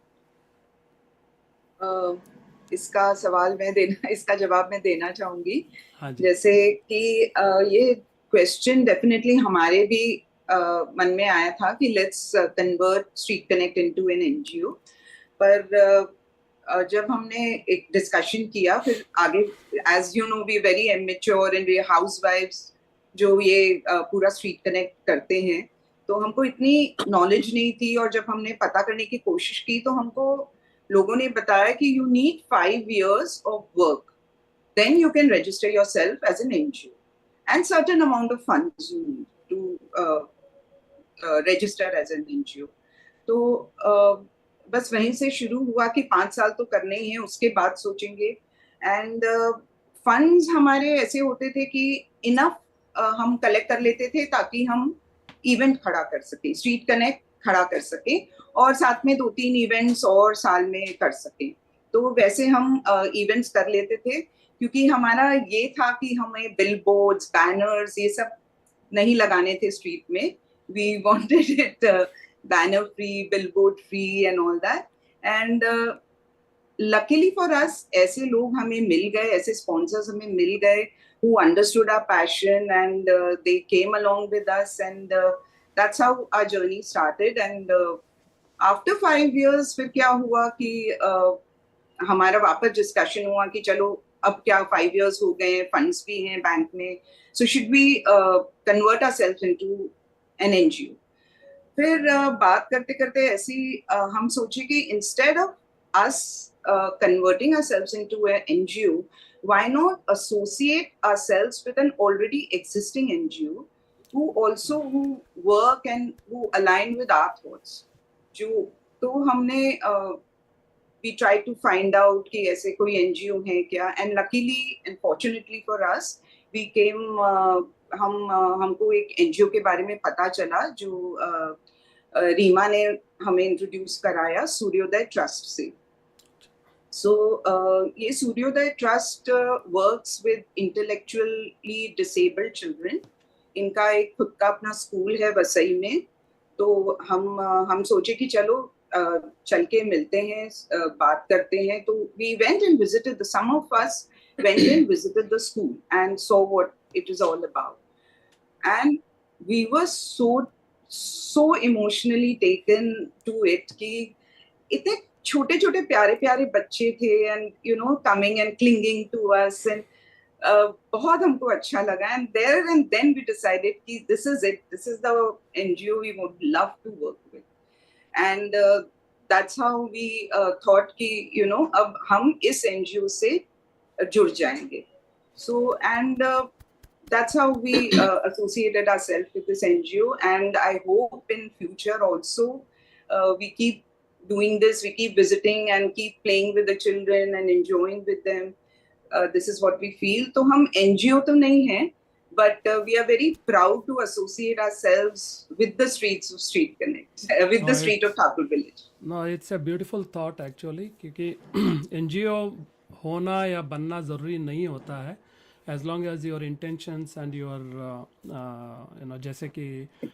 इसका जवाब मैं देना चाहूंगी। जैसे कि ये क्वेश्चन डेफिनेटली हमारे भी मन में आया था कि let's convert StreetKonnect into an NGO, पर जब हमने एक डिस्कशन किया फिर आगे, as you know we very immature and we हाउसवाइफ्स जो ये पूरा StreetKonnect करते हैं, तो हमको इतनी नॉलेज नहीं थी। और जब हमने पता करने की कोशिश की तो हमको लोगों ने बताया कि you need 5 years of work, then you can register yourself as an NGO and certain amount of funds you need to register as an NGO. तो बस वहीं से शुरू हुआ कि 5 साल तो करने ही हैं, उसके बाद सोचेंगे। एंड फंड्स हमारे ऐसे होते थे कि इनफ हम कलेक्ट कर लेते थे ताकि हम इवेंट खड़ा कर सके, StreetKonnect खड़ा कर सके और साथ में 2-3 इवेंट्स और साल में कर सके। तो वैसे हम इवेंट्स कर लेते थे, क्योंकि हमारा ये था कि हमें बिलबोर्ड्स, बैनर्स ये सब नहीं लगाने थे स्ट्रीट में। We wanted it banner free, billboard free and all that. And luckily for us, ऐसे लोग हमें मिल गए, ऐसे sponsors हमें मिल गए who understood our passion and they came along with us, and that's how our journey started. And after 5 years फिर क्या हुआ कि हमारा वापस डिस्कशन हुआ कि चलो अब क्या 5 years हो गए, फंड्स भी हैं बैंक में, so should we convert ourselves into an NGO? फिर बात करते करते ऐसी हम सोचे कि instead of us converting ourselves into an NGO, why not associate ourselves with an already existing NGO who work and who align with our thoughts. जो तो हमने we tried to find out कि ऐसे कोई NGO है क्या, and luckily and fortunately for us we came हमको एक NGO के बारे में पता चला जो रीमा ने हमें इंट्रोड्यूस कराया सूर्योदय ट्रस्ट से. सो ये सूर्योदय trust works with intellectually disabled children. इनका एक खुद का अपना स्कूल है वसई में. तो हम सोचे कि चलो चल के मिलते हैं, बात करते हैं. तो we went and visited, some of us went and visited the school and saw what it is all about. And we were so emotionally taken to it कि इतने छोटे छोटे प्यारे प्यारे बच्चे थे and you know coming and clinging to us and बहुत हमको अच्छा लगा. And there and then we decided कि this is it, this is the NGO we would love to work with. And that's how we thought कि you know अब हम इस NGO से जुड़ जाएंगे. So and that's how we associated ourselves with this NGO, and I hope in future also we keep doing this, we keep visiting and keep playing with the children and enjoying with them. This is what we feel. तो हम NGO तो नहीं हैं, but we are very proud to associate ourselves with the streets of StreetKonnect, with the street of Thakur village. No, it's a beautiful thought actually, क्योंकि NGO होना या बनना ज़रूरी नहीं होता है. As long as your intentions and your you know, जैसे कि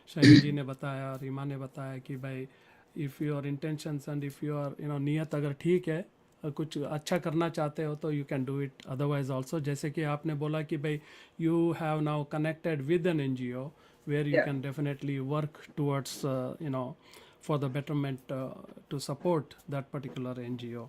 शैली जी ने बताया, रीमा ने बताया कि भाई if your intentions and if your you know नीयत अगर ठीक है, कुछ अच्छा करना चाहते हो तो you can do it otherwise also. जैसे कि आपने बोला कि भाई you have now connected with an NGO where you can definitely work towards you know for the betterment to support that particular NGO.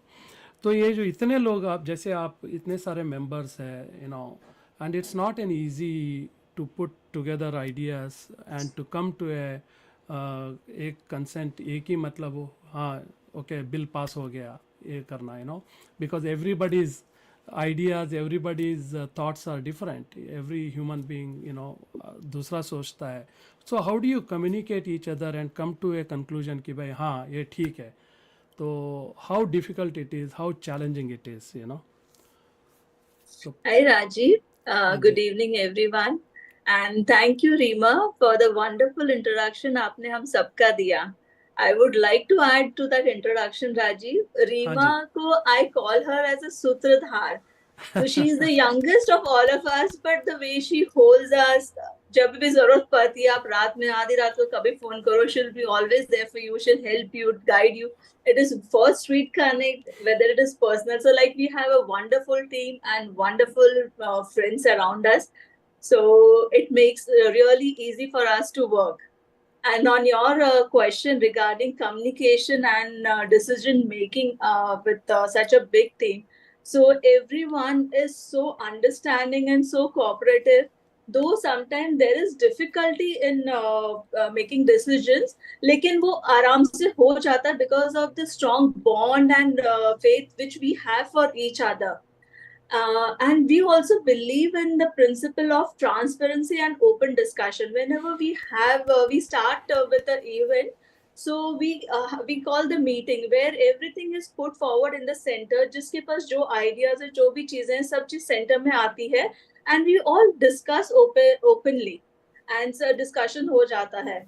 तो ये जो इतने लोग आप जैसे आप इतने सारे members हैं you know, and it's not an easy to put together ideas and to come to a एक consent, एक ही मतलब हो हाँ okay bill pass हो गया ये करना you know, because everybody's ideas, everybody's thoughts are different. Every human being you know दूसरा सोचता है. So how do you communicate each other and come to a conclusion कि भाई हाँ ये ठीक है. तो how difficult it is, how challenging it is, you know. So, hi Rajiv. Good evening everyone, and thank you Reema for the wonderful introduction आपने हम सबका दिया. I would like to add to that introduction, Rajiv. Reema को I call her as a sutradhar. So she is the youngest of all of us, but the way she holds us, जब भी जरूरत पड़ती है, आप रात में आधी रात को कभी फोन करो, she'll be always there for you. She'll help you, guide you. It is for StreetKonnect, whether it is personal. So like we have a wonderful team and wonderful friends around us. So it makes really easy for us to work. And on your question regarding communication and decision making with such a big team, so everyone is so understanding and so cooperative. Though sometimes there is difficulty in making decisions, लेकिन वो आराम से हो जाता है because of the strong bond and faith which we have for each other. And we also believe in the principle of transparency and open discussion. Whenever we have, we start with an event, so we call the meeting where everything is put forward in the center. जिसके पास जो ideas है, जो भी चीजें हैं, सब चीज center में आती है, and we all discuss openly, and so discussion हो जाता है.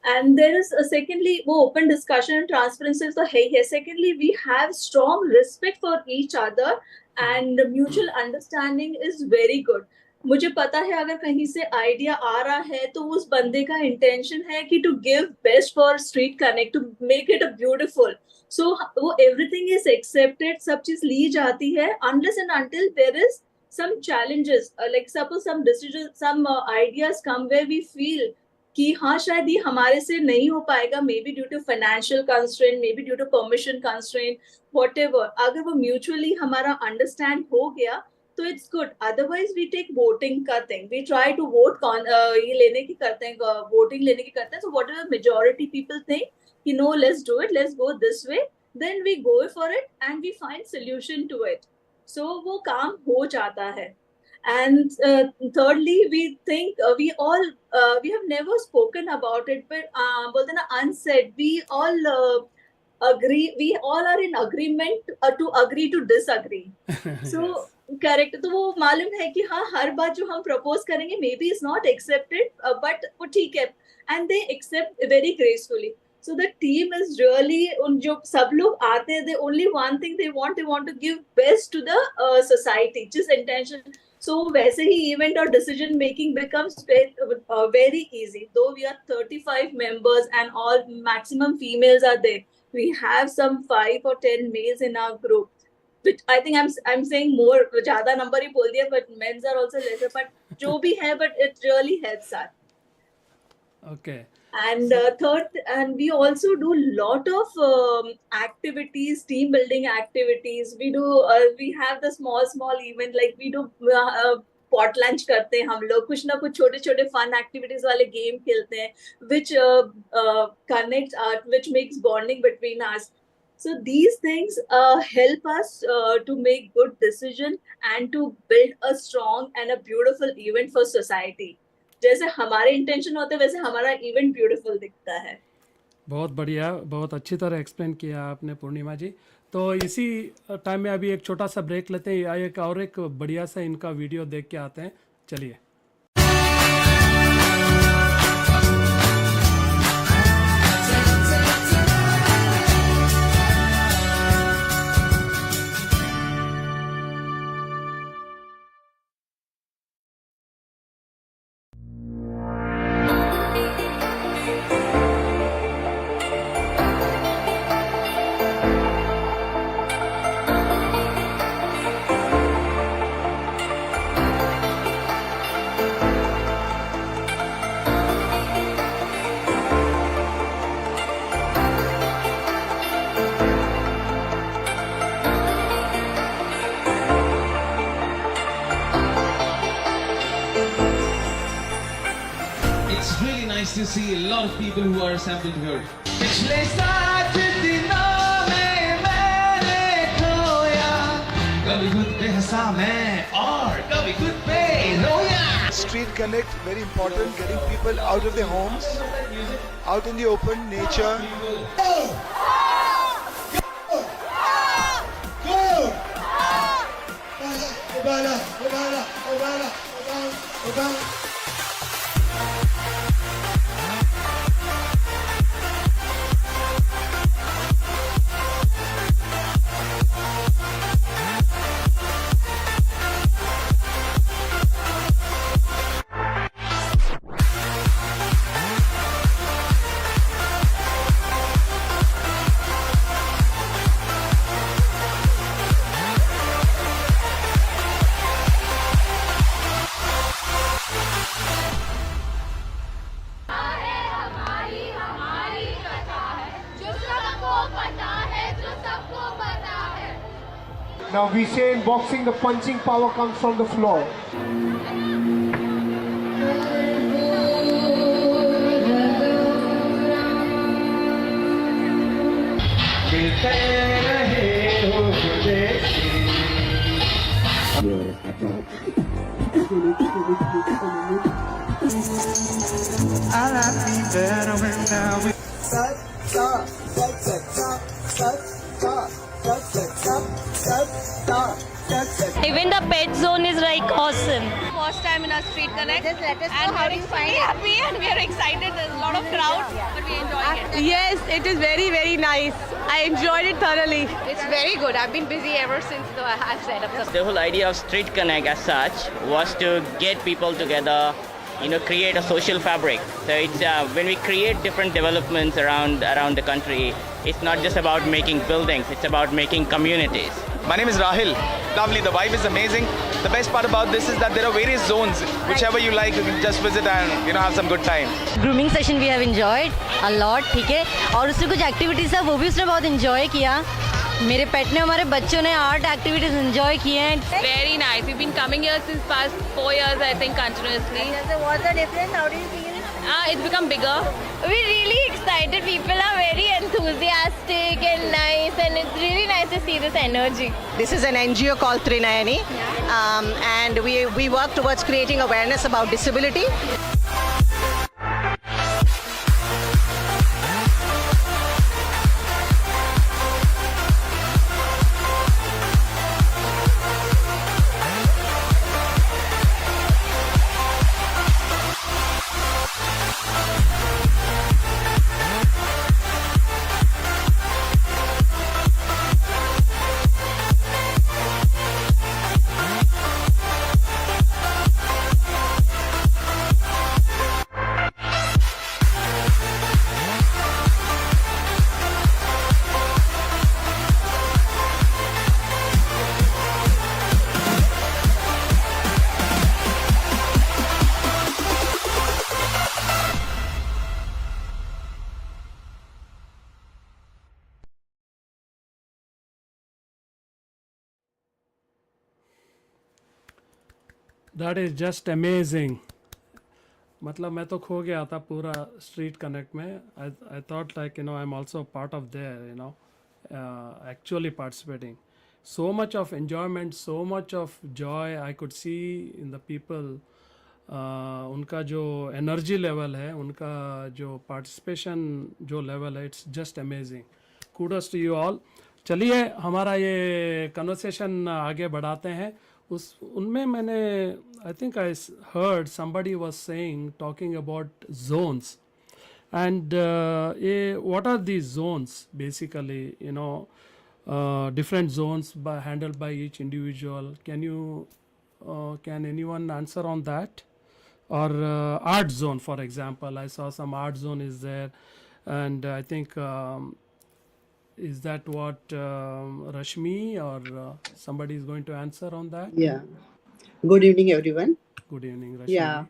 And there is secondly, वो open discussion and transparency तो है ही है. Secondly, we have strong respect for each other. And mutual understanding is very good. मुझे पता है अगर कहीं से आइडिया आ रहा है तो उस बंदे का इंटेंशन है कि to give best for StreetKonnect, to make it a beautiful. So वो everything is accepted, सब चीज ली जाती है unless and until there is some challenges, like suppose some decisions, some ideas come where we feel कि हाँ शायद ये हमारे से नहीं हो पाएगा, maybe due to financial constraint, maybe due to permission constraint, whatever. अगर वो mutually हमारा understand हो गया तो it's good. Otherwise we take voting का thing. We try to vote ये लेने की करते हैं, voting लेने की करते हैं. So whatever majority people think, you know, let's do it, let's go this way. Then we go for it and we find solution to it. So वो काम हो जाता है. And thirdly, we think we have never spoken about it, but बोलते ना unsaid. We all agree. We all are in agreement to agree to disagree. So correct. तो वो मालूम है कि हाँ हर बात जो हम propose करेंगे maybe is not accepted, but वो ठीक है. And they accept very gracefully. So the team is really उन जो सब लोग आते हैं, they only one thing they want to give best to the society, just intention. So वैसे ही event और decision making becomes very easy. Though we are 35 members and all maximum females are there, we have some 5 or 10 males in our group. Which I think I'm saying more, ज़्यादा number ही बोल दिया, but men's are also lesser. But जो भी है, but it really helps us. Okay. And third, and we also do lot of activities, team building activities. We do, we have the small event, like we do pot lunch करते हैं हम लोग, कुछ ना कुछ छोटे fun activities वाले game खेलते हैं, which connects, which makes bonding between us. So these things help us to make good decision and to build a strong and a beautiful event for society. जैसे हमारे इंटेंशन होते हैं वैसे हमारा event beautiful दिखता है. बहुत बढ़िया, बहुत अच्छी तरह एक्सप्लेन किया आपने पूर्णिमा जी. तो इसी टाइम में अभी एक छोटा सा ब्रेक लेते हैं, एक बढ़िया सा इनका वीडियो देख के आते हैं. चलिए. It's really nice to see a lot of people who are assembled here. पिछले 7 दिनों में मैंने खोया, कभी खुद पे हंसा मैं और कभी खुद पे रोया. Street Connect, very important, getting people out of their homes, out in the open, nature. Now we say in boxing the punching power comes from the floor. Even the pet zone is like awesome. First time in our StreetKonnect. Just let us know how you find it. Happy and we are excited. There's a lot of crowd, but we enjoyed it. Yes, it is very, very nice. I enjoyed it thoroughly. It's very good. I've been busy ever since I've set up the... The whole idea of StreetKonnect as such was to get people together, create a social fabric. So it's when we create different developments around the country, it's not just about making buildings, it's about making communities. My name is Rahil. Lovely, the vibe is amazing. The best part about this is that there are various zones. Whichever you like, you can just visit and have some good time. Grooming session we have enjoyed a lot, ठीक है, और उसमें कुछ activities है वो भी उसने बहुत enjoy किया. मेरे पेट ने, हमारे बच्चों ने आर्ट एक्टिविटीज एंजॉय किए हैं. Very nice. We've been coming here since past 4 years, I think, continuously. What's the difference? How do you feel? It's become bigger. We're really excited. People are very enthusiastic and nice, and it's really nice to see this energy. This is an NGO called Trinayani, and we work towards creating awareness about disability. That is just amazing. मतलब मैं तो खो गया था पूरा street connect में. I thought like I'm also part of there, actually participating. So much of enjoyment, so much of joy I could see in the people. उनका जो एनर्जी लेवल है, उनका जो पार्टिसिपेशन जो लेवल है, it's just amazing. Kudos to you all. चलिए हमारा ये कन्वर्सेशन आगे बढ़ाते हैं. उनमें मैंने I think I heard somebody was saying talking about zones and ये what are these zones basically different zones handled by each individual. Can anyone answer on that? Or art zone, for example, I saw some art zone is there, and I think is that what Rashmi or somebody is going to answer on that? Yeah. Good evening, everyone. Good evening, Rashmi. Yeah.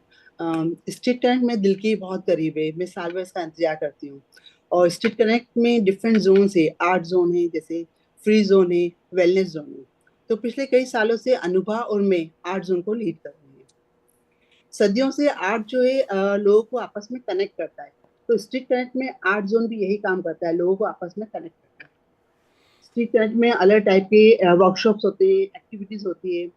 Street connect में दिल के बहुत करीब है. मैं साल भर इसका इंतजार करती हूँ. और स्ट्रीट कनेक्ट में डिफरेंट जोन है. आर्ट जोन है, जैसे फ्री जोन है, वेलनेस जोन है. तो पिछले कई सालों से अनुभा और मैं आर्ट जोन को लीड कर रही हैं. सदियों से आर्ट जो है लोगों को आपस में कनेक्ट करता है. तो स्ट्रीट कनेक्ट में आर्ट जोन भी यही काम करता है, लोगों को आपस में कनेक्ट करता है. स्ट्रीट कनेक्ट में अलग टाइप के वर्कशॉप्स होते हैं, एक्टिविटीज होती है.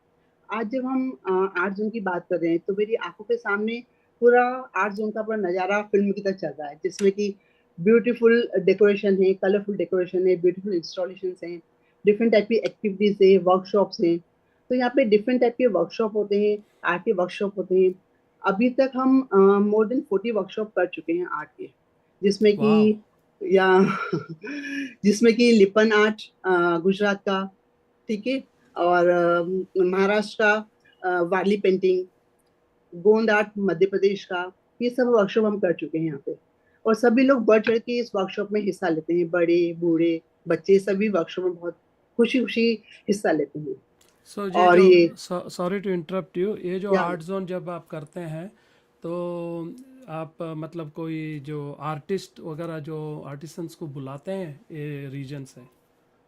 आज जब हम आर्ट जोन की बात कर रहे हैं तो मेरी आंखों के सामने पूरा आर्ट जोन का पूरा नज़ारा फिल्म की तरह चल रहा है, जिसमें कि ब्यूटीफुल डेकोरेशन है, कलरफुल डेकोरेशन है, ब्यूटीफुल इंस्टॉलेशंस हैं, डिफरेंट टाइप की एक्टिविटीज़ है, वर्कशॉप्स हैं. तो यहाँ पे डिफरेंट टाइप के वर्कशॉप होते हैं, आर्ट के वर्कशॉप होते हैं. अभी तक हम मोर देन 40 वर्कशॉप कर चुके हैं आर्ट के, जिसमें कि जिसमें कि लिपन आर्ट गुजरात का, ठीक है, और महाराष्ट्र का वारली पेंटिंग, गोंद आर्ट मध्य प्रदेश का, ये सब वर्कशॉप हम कर चुके हैं यहाँ पे. और सभी लोग बढ़ चढ़ के इस वर्कशॉप में हिस्सा लेते हैं. बड़े बूढ़े बच्चे सभी वर्कशॉप में बहुत खुशी खुशी हिस्सा लेते हैं. और ये सॉरी टू इंटरप्ट यू, ये जो आर्ट जोन जब आप करते हैं तो आप मतलब कोई जो आर्टिस्ट वगैरह जो आर्टिसंस को बुलाते हैं ये रीजन से?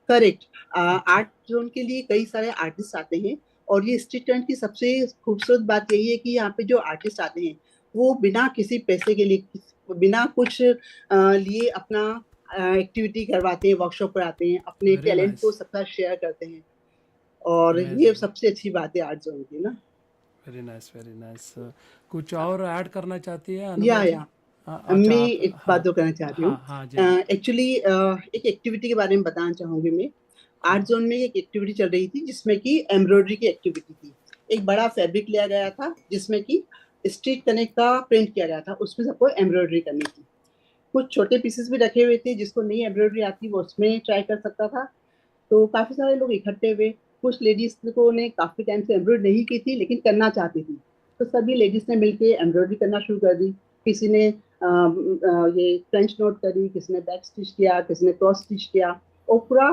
करेक्ट. आर्ट जोन के लिए कई सारे आर्टिस्ट आते हैं. और ये स्ट्रीट कनेक्ट की सबसे खूबसूरत बात यही है कि यहाँ पे जो आर्टिस्ट आते हैं वो बिना किसी पैसे के लिए, बिना कुछ लिए अपना एक्टिविटी करवाते हैं, वर्कशॉप कराते हैं, अपने टैलेंट को सबका शेयर करते हैं. और ये सबसे अच्छी बात है आर्ट जोन की ना. Very nice, very nice. कुछ और ऐड करना चाहती है? मैं एक बात तो करना चाहती हूँ. एक्चुअली एक एक्टिविटी के बारे में बताना चाहूँगी मैं. आर्ट जोन में एक एक्टिविटी चल रही थी जिसमें कि एम्ब्रॉयडरी की एक्टिविटी थी. एक बड़ा फैब्रिक लिया गया था जिसमें कि स्ट्रीट कनेक्ट का प्रिंट किया गया था, उसमें सबको एम्ब्रॉयडरी करनी थी. कुछ छोटे पीसेस भी रखे हुए थे, जिसको नहीं एम्ब्रॉयडरी आती वो उसमें ट्राई कर सकता था. तो काफ़ी सारे लोग इकट्ठे हुए. कुछ लेडीज़ को ने काफ़ी टाइम से एम्ब्रॉयडरी नहीं की थी लेकिन करना चाहती थी, तो सभी लेडीज़ ने मिलके एम्ब्रॉयडरी करना शुरू कर दी. किसी ने ये फ्रेंच नोट करी, किसी ने बैक स्टिच किया, किसी ने क्रॉस स्टिच किया. और पूरा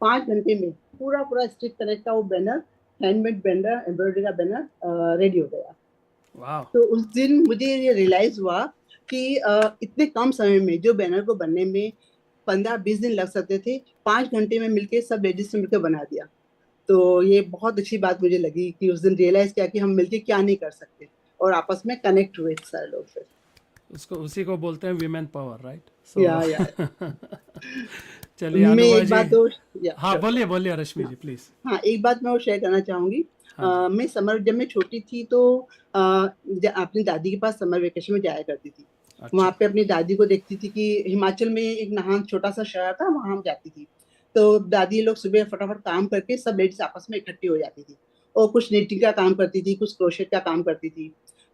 5 घंटे में पूरा स्ट्रीट कनेक्ट का वो बैनर, हैंडमेड बैनर, एम्ब्रॉयडरी का बैनर रेडी हो गया. तो उस दिन मुझे ये रियलाइज़ हुआ कि इतने कम समय में जो बैनर को बनने में 15-20 दिन लग सकते थे, 5 घंटे में मिलके सब लेडीज से मिलकर बना दिया। तो ये बहुत अच्छी बात मुझे लगी कि उस दिन रियलाइज किया कि हम मिलके क्या नहीं कर सकते, और आपस में कनेक्ट हुए सारे लोग फिर। उसको उसी को बोलते हैं विमेन पावर, राइट? या चलिए मैं अनुभा एक जी। बात और हाँ बोलिए बोलिए रश्मि जी प्लीज। हाँ, एक बात मैं और शेयर करना चाहूंगी। मैं जब मैं छोटी थी तो अपनी दादी के पास समर वेकेशन में जाया करती थी। वहाँ पे अपनी दादी को देखती थी कि हिमाचल में एक नाहन छोटा सा शहर था, वहाँ हम जाती थी। तो दादी लोग सुबह फटाफट काम करके सब लेडीज आपस में इकट्ठी हो जाती थी, और कुछ निटिंग का काम करती थी, कुछ क्रोशेट का काम करती थी।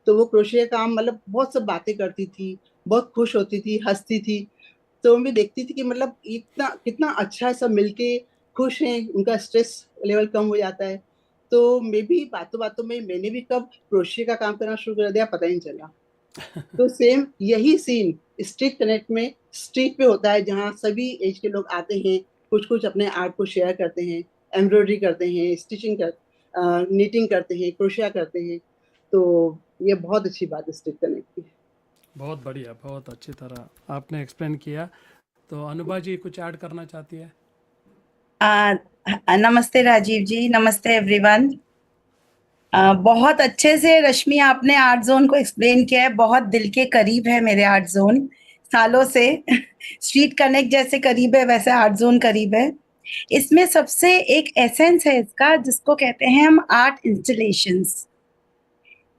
तो वो क्रोशेट का काम मतलब बहुत सब बातें करती थी, बहुत खुश होती थी, हंसती थी। तो मैं देखती थी कि मतलब इतना कितना अच्छा है, सब मिलके खुश हैं, उनका स्ट्रेस लेवल कम हो जाता है। तो मैं भी बातों बातों में मैंने भी कब क्रोशे का काम करना शुरू कर दिया पता ही नहीं चला। तो सेम यही सीन स्ट्रीट कनेक्ट में स्ट्रीट पे होता है, जहाँ सभी एज के लोग आते हैं, कुछ कुछ अपने आर्ट को शेयर करते हैं, एम्ब्रॉयडरी करते हैं, स्टिचिंग नीटिंग करते हैं, क्रोशिया करते हैं। तो ये बहुत अच्छी बात है स्ट्रीट कनेक्ट की। बहुत बढ़िया, बहुत अच्छी तरह आपने एक्सप्लेन किया। तो अनुभा जी कुछ ऐड करना चाहती है? नमस्ते राजीव जी, नमस्ते एवरीवन। बहुत अच्छे से रश्मि आपने आर्ट जोन को एक्सप्लेन किया है, बहुत दिल के करीब है मेरे आर्ट जोन सालों से। स्ट्रीट कनेक्ट जैसे करीब है वैसे आर्ट जोन करीब है। इसमें सबसे एक एसेंस है इसका, जिसको कहते हैं हम आर्ट इंस्टॉलेशंस।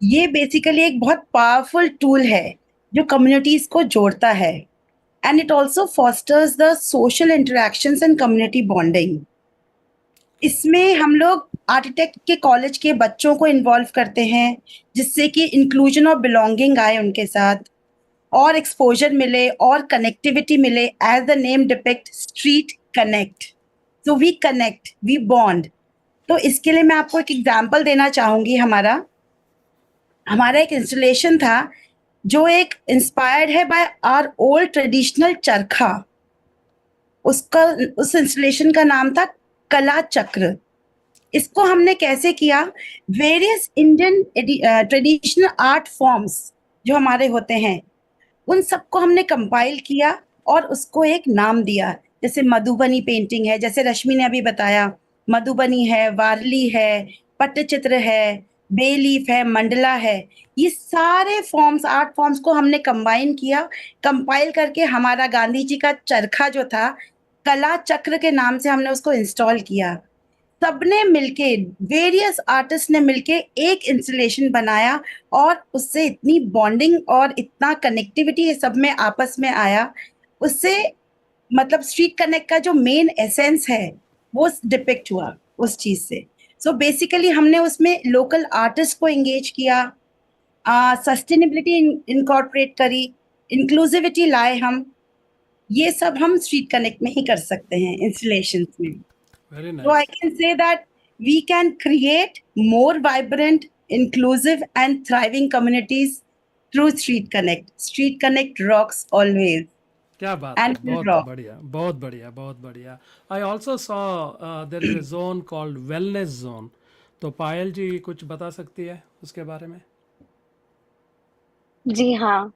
ये बेसिकली एक बहुत पावरफुल टूल है जो कम्युनिटीज को जोड़ता है, and it also fosters the social interactions and community bonding. इसमें हम लोग आर्किटेक्ट के कॉलेज के बच्चों को इन्वॉल्व करते हैं, जिससे कि इंक्लूजन और बिलोंगिंग आए उनके साथ, और एक्सपोजर मिले और कनेक्टिविटी मिले, as the name depict street connect. So we connect, we bond. तो इसके लिए मैं आपको एक एग्जांपल देना चाहूंगी। हमारा एक इंस्टॉलेशन था जो एक इंस्पायर्ड है बाय आवर ओल्ड ट्रेडिशनल चरखा। उस इंस्टॉलेशन का नाम था कला चक्र। इसको हमने कैसे किया, various Indian traditional art forms जो हमारे होते हैं उन सबको हमने कंपाइल किया और उसको एक नाम दिया। जैसे मधुबनी पेंटिंग है, जैसे रश्मि ने अभी बताया, मधुबनी है, वारली है, पट्टचित्र है, बेलीफ है, मंडला है। ये सारे फॉर्म्स, आर्ट फॉर्म्स को हमने कंबाइन किया, कंपाइल करके हमारा गांधी जी का चरखा जो था कला चक्र के नाम से हमने उसको इंस्टॉल किया। सबने मिलके, वेरियस आर्टिस्ट ने मिलके एक इंस्टॉलेशन बनाया, और उससे इतनी बॉन्डिंग और इतना कनेक्टिविटी सब में आपस में आया। उससे मतलब स्ट्रीट कनेक्ट का जो मेन एसेंस है वो डिपिक्ट हुआ उस चीज से। सो बेसिकली हमने उसमें लोकल आर्टिस्ट को एंगेज किया, सस्टेनेबिलिटी इनकॉर्पोरेट करी, इंक्लूसिविटी लाए हम। ये सब हम स्ट्रीट कनेक्ट में ही कर सकते हैं इंस्टॉलेशंस में। Very nice. So I can say that we can create more vibrant, inclusive and thriving communities through Street Connect. Street Connect rocks always. क्या बात And है, will बहुत rock. बढ़िया, बहुत बढ़िया, बहुत बढ़िया। I also saw there is a zone called wellness zone. तो पायल जी कुछ बता सकती है उसके बारे में? जी हाँ,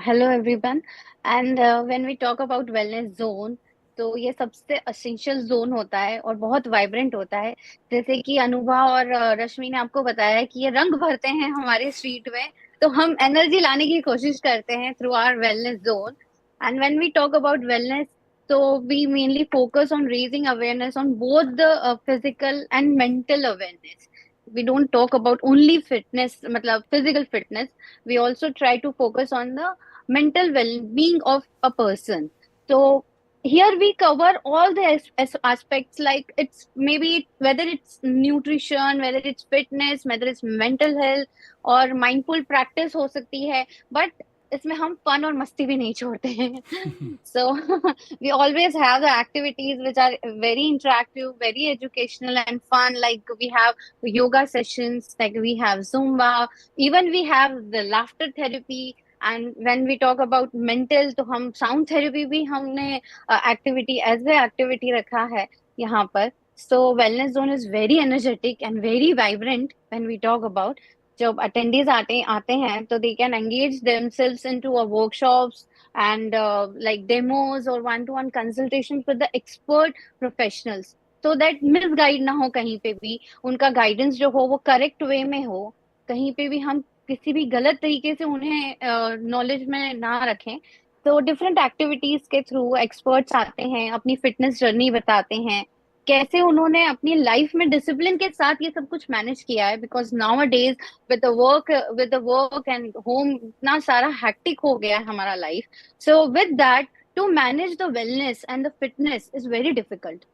hello everyone. And when we talk about wellness zone, तो ये सबसे असेंशियल जोन होता है और बहुत वाइब्रेंट होता है। जैसे कि अनुभा और रश्मि ने आपको बताया कि ये रंग भरते हैं हमारे स्ट्रीट में, तो हम एनर्जी लाने की कोशिश करते हैं through our wellness zone. And when we talk about wellness, so we mainly focus on raising awareness on both the physical and mental awareness. We don't talk about only fitness, matlab physical fitness. We also try to focus on the mental well-being of a person. So here we cover all the aspects, like it's maybe whether it's nutrition, whether it's fitness, whether it's mental health or mindful practice हो सकती है, but इसमें हम fun और मस्ती भी नहीं छोड़ते हैं। So we always have the activities which are very interactive, very educational and fun. Like we have yoga sessions, like we have Zumba, even we have the laughter therapy. And when we talk about mental, तो हम sound therapy भी हमने activity as a activity रखा है यहाँ पर। So wellness zone is very energetic and very vibrant when we talk about. जब attendees आते हैं तो they can engage themselves into a workshops, and like demos or one-to-one consultations with the expert professionals, so that misguide ना हो कहीं पे भी, उनका guidance जो हो वो correct way में हो, कहीं पे भी हम किसी भी गलत तरीके से उन्हें knowledge में ना रखें। तो डिफरेंट एक्टिविटीज के थ्रू एक्सपर्ट्स आते हैं, अपनी फिटनेस जर्नी बताते हैं, कैसे उन्होंने अपनी लाइफ में डिसिप्लिन के साथ ये सब कुछ मैनेज किया है, because nowadays with the work and home इतना सारा हैक्टिक हो गया है हमारा life. So with that, to manage the wellness and the fitness is very difficult.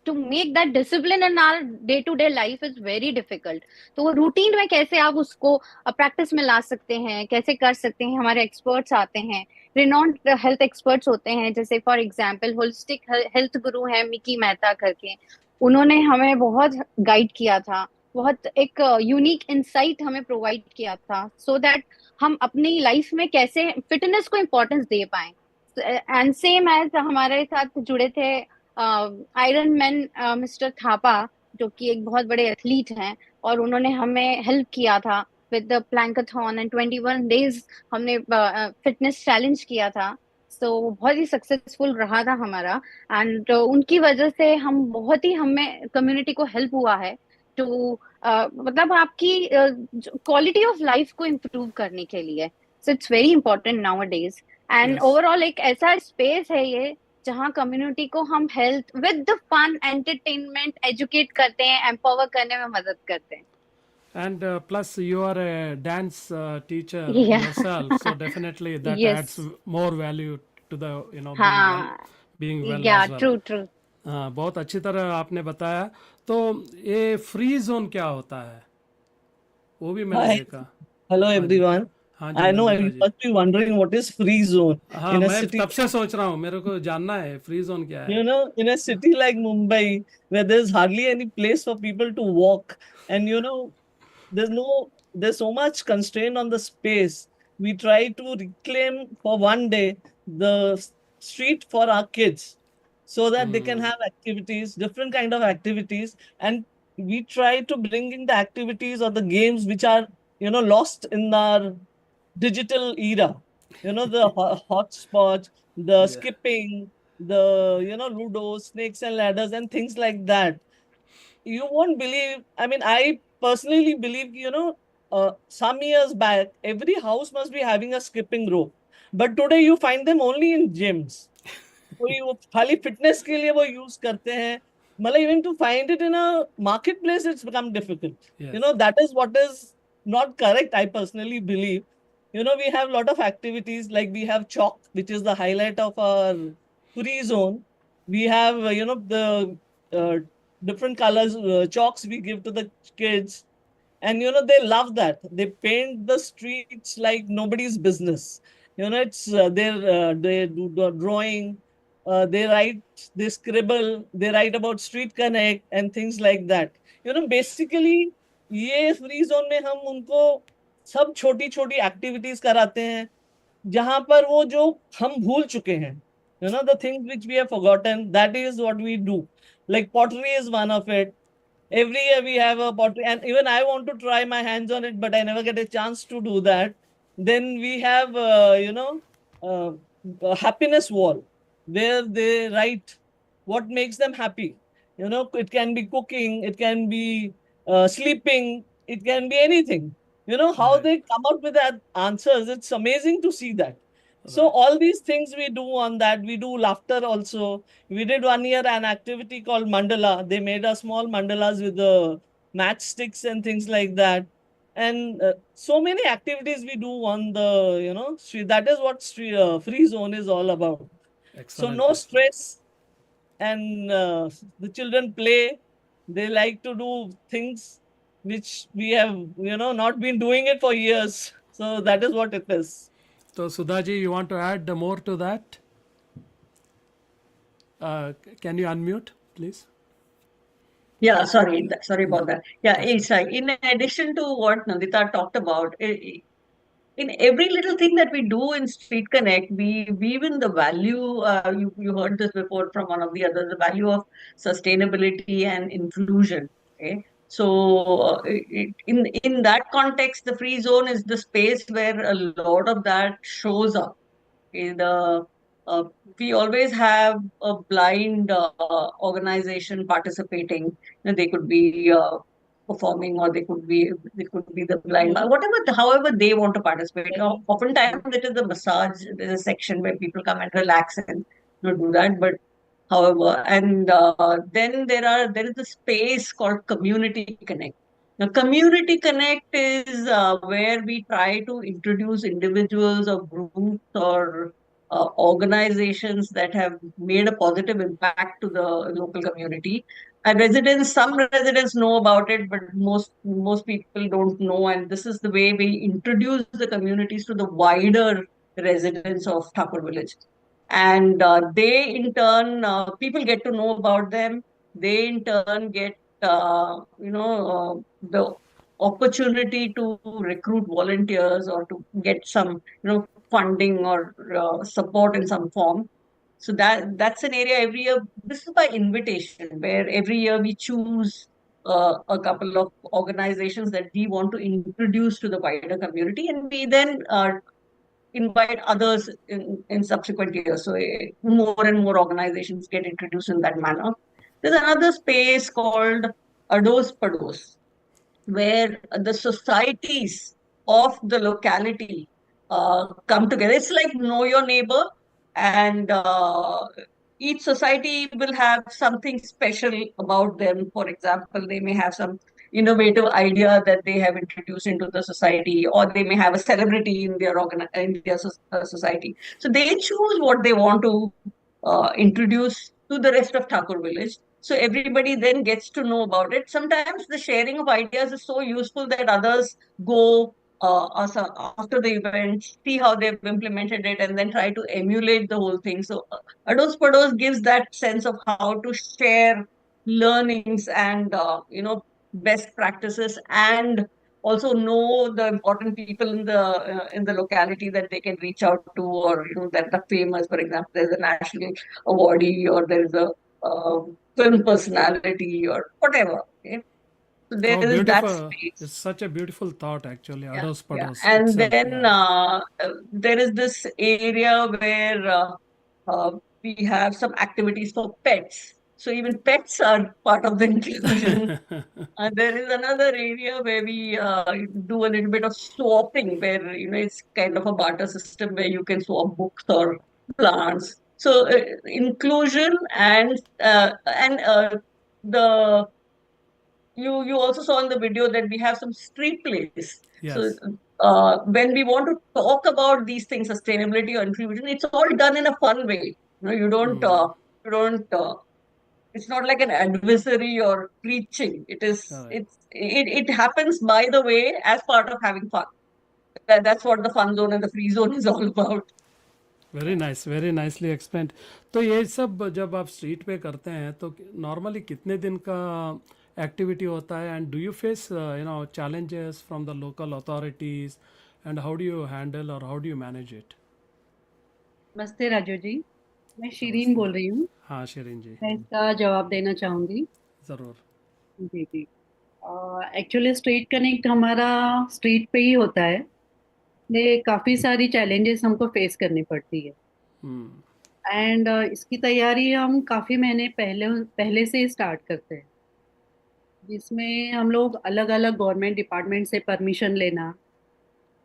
To make that discipline in our day to day life is very difficult. तो वो routine में कैसे आप उसको प्रैक्टिस में ला सकते हैं, कैसे कर सकते हैं, हमारे एक्सपर्ट्स आते हैं, रिनॉन्ड हेल्थ एक्सपर्ट्स होते हैं, जैसे फॉर एग्जांपल होलिस्टिक हेल्थ गुरु है मिकी मेहता करके, उन्होंने हमें बहुत गाइड किया था, बहुत एक यूनिक इंसाइट हमें प्रोवाइड किया था, सो दैट हम अपनी लाइफ में कैसे फिटनेस को इम्पोर्टेंस दे पाए। एंड सेम एज हमारे साथ जुड़े थे आयरन मैन मिस्टर थापा, जो कि एक बहुत बड़े एथलीट हैं, और उन्होंने हमें हेल्प किया था विद द प्लैंकाथॉन एंड 21 डेज हमने फिटनेस चैलेंज किया था। सो बहुत ही सक्सेसफुल रहा था हमारा, एंड उनकी वजह से हम बहुत ही, हमें कम्युनिटी को हेल्प हुआ है टू मतलब आपकी क्वालिटी ऑफ लाइफ को इम्प्रूव करने के लिए। So it's very important nowadays, and overall एक ऐसा स्पेस है ये जहाँ कम्युनिटी को हम health with the fun entertainment educate करते हैं, एम्पावर करने में मदद करते हैं। And plus you are a dance teacher Yeah. yourself, so definitely that Yes. adds more value to the हाँ, being well yeah, as well. true. हाँ, बहुत अच्छी तरह आपने बताया। तो ये फ्री जोन क्या होता है, वो भी मैंने देखा। Hello everyone. हाँ जी, I know you Nandita ji. must be wondering what is free zone हाँ, in a मैं city. तब से सोच रहा हूँ, मेरे को जानना है फ्री जोन क्या है। You know, in a city like Mumbai, where there's hardly any place for people to walk, and there's so much constraint on the space. We try to reclaim for one day the street for our kids, so that they can have activities, different kind of activities, and we try to bring in the activities or the games which are lost in our digital era. The hotspots, the Yeah. skipping, the Ludo, snakes and ladders, and things like that. You won't believe. I mean, I personally believe, some years back, every house must be having a skipping rope. But today you find them only in gyms. कोई वो खाली fitness के लिए वो use करते हैं, मतलब even to find it in a market place it's become difficult, that is what is not correct. I personally believe, we have a lot of activities, like we have chalk, which is the highlight of our free zone. We have the uh, different colors chalks we give to the kids, and they love that. They paint the streets like nobody's business. It's they do the drawing, they write, they scribble, they write about StreetKonnect and things like that. Basically ये free zone में हम उनको सब छोटी छोटी activities कराते हैं, जहां पर वो जो हम भूल चुके हैं, the things which we have forgotten, that is what we do. Like pottery is one of it. Every year we have a pottery, and even I want to try my hands on it, but I never get a chance to do that. Then we have a happiness wall, where they write what makes them happy. It can be cooking, it can be sleeping, it can be anything. How they come up with that answers, it's amazing to see that. So all these things we do on that. We do laughter also. We did one year an activity called mandala. They made us small mandalas with the matchsticks and things like that. And so many activities we do on the street. That is what free zone is all about. Excellent. So no stress, and the children play. They like to do things which we have not been doing it for years. So that is what it is. So Sudhaji, you want to add more to that? Can you unmute, please? Yeah, sorry about that. Yeah, it's in addition to what Nandita talked about, in every little thing that we do in StreetKonnect, we weave in the value. You heard this before from one of the others, the value of sustainability and inclusion. Okay, so in that context, the free zone is the space where a lot of that shows up. We always have a blind organization participating. They could be performing, or they could be the blind, whatever, however they want to participate. Oftentimes it is the massage. There's a section where people come and relax and do that. But however, and then there is a space called Community Connect. Now, Community Connect is where we try to introduce individuals or groups or organizations that have made a positive impact to the local community. And some residents know about it, but most people don't know. And this is the way we introduce the communities to the wider residents of Thakur village. And they in turn, people get to know about them. They in turn get the opportunity to recruit volunteers or to get some funding or support in some form. So that's an area every year. This is by invitation, where every year we choose a couple of organizations that we want to introduce to the wider community, and we then invite others in subsequent years. So more and more organizations get introduced in that manner. There's another space called Ados Pados, where the societies of the locality come together. It's like know your neighbor, and each society will have something special about them. For example, they may have some innovative idea that they have introduced into the society, or they may have a celebrity in their society. So they choose what they want to introduce to the rest of Thakur village. So everybody then gets to know about it. Sometimes the sharing of ideas is so useful that others go after the event, see how they've implemented it, and then try to emulate the whole thing. So Ados Pados gives that sense of how to share learnings and best practices, and also know the important people in the locality that they can reach out to, or that are famous. For example, there's a national awardee, or there is a film personality, or whatever. Okay? So there Oh, is that beautiful. space. It's such a beautiful thought, actually. Yeah, Ados yeah. Pados And itself. then Yeah. there is this area where we have some activities for pets. So even pets are part of the inclusion. There is another area where we do a little bit of swapping, where it's kind of a barter system where you can swap books or plants. So inclusion, and the you also saw in the video that we have some street plays. So Yes. when we want to talk about these things, sustainability or inclusion, it's all done in a fun way. You don't. It's not like an adversary or preaching. Correct. It happens by the way as part of having fun. That's what the fun zone and the free zone is all about. Very nice, very nicely explained. तो ये सब जब आप street पे करते हैं तो normally कितने दिन का एक्टिविटी होता है, and do you face challenges from the local authorities, and how do you handle और how do you manage it? नमस्ते राजू जी, मैं शिरीन बोल रही हूँ. हाँ शिरीन जी, मैं इसका जवाब देना चाहूँगी. ज़रूर. जी जी. एक्चुअली स्ट्रीट कनेक्ट हमारा स्ट्रीट पे ही होता है. ये काफ़ी सारी चैलेंजेस हमको फेस करनी पड़ती है, एंड इसकी तैयारी हम काफ़ी महीने पहले से स्टार्ट करते हैं, जिसमें हम लोग अलग अलग गवर्नमेंट डिपार्टमेंट से परमिशन लेना,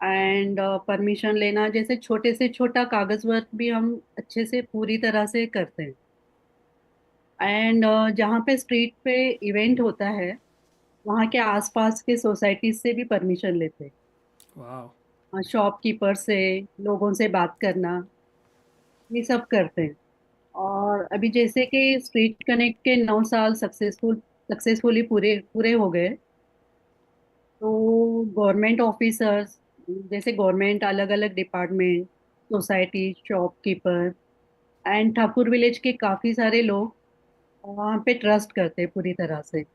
एंड परमिशन लेना, जैसे छोटे से छोटा कागज़ वर्क भी हम अच्छे से पूरी तरह से करते हैं. एंड जहाँ पे स्ट्रीट पे इवेंट होता है, वहाँ के आसपास के सोसाइटीज से भी परमिशन लेते हैं. वाह. शॉपकीपर से, लोगों से बात करना, ये सब करते हैं. और अभी जैसे कि स्ट्रीट कनेक्ट के 9 साल सक्सेसफुली पूरे हो गए, तो गवर्नमेंट ऑफिसर्स, जैसे गवर्नमेंट अलग अलग department, society, shopkeeper and Thakur village के काफ़ी सारे लोग वहाँ पे ट्रस्ट करते हैं पूरी तरह से,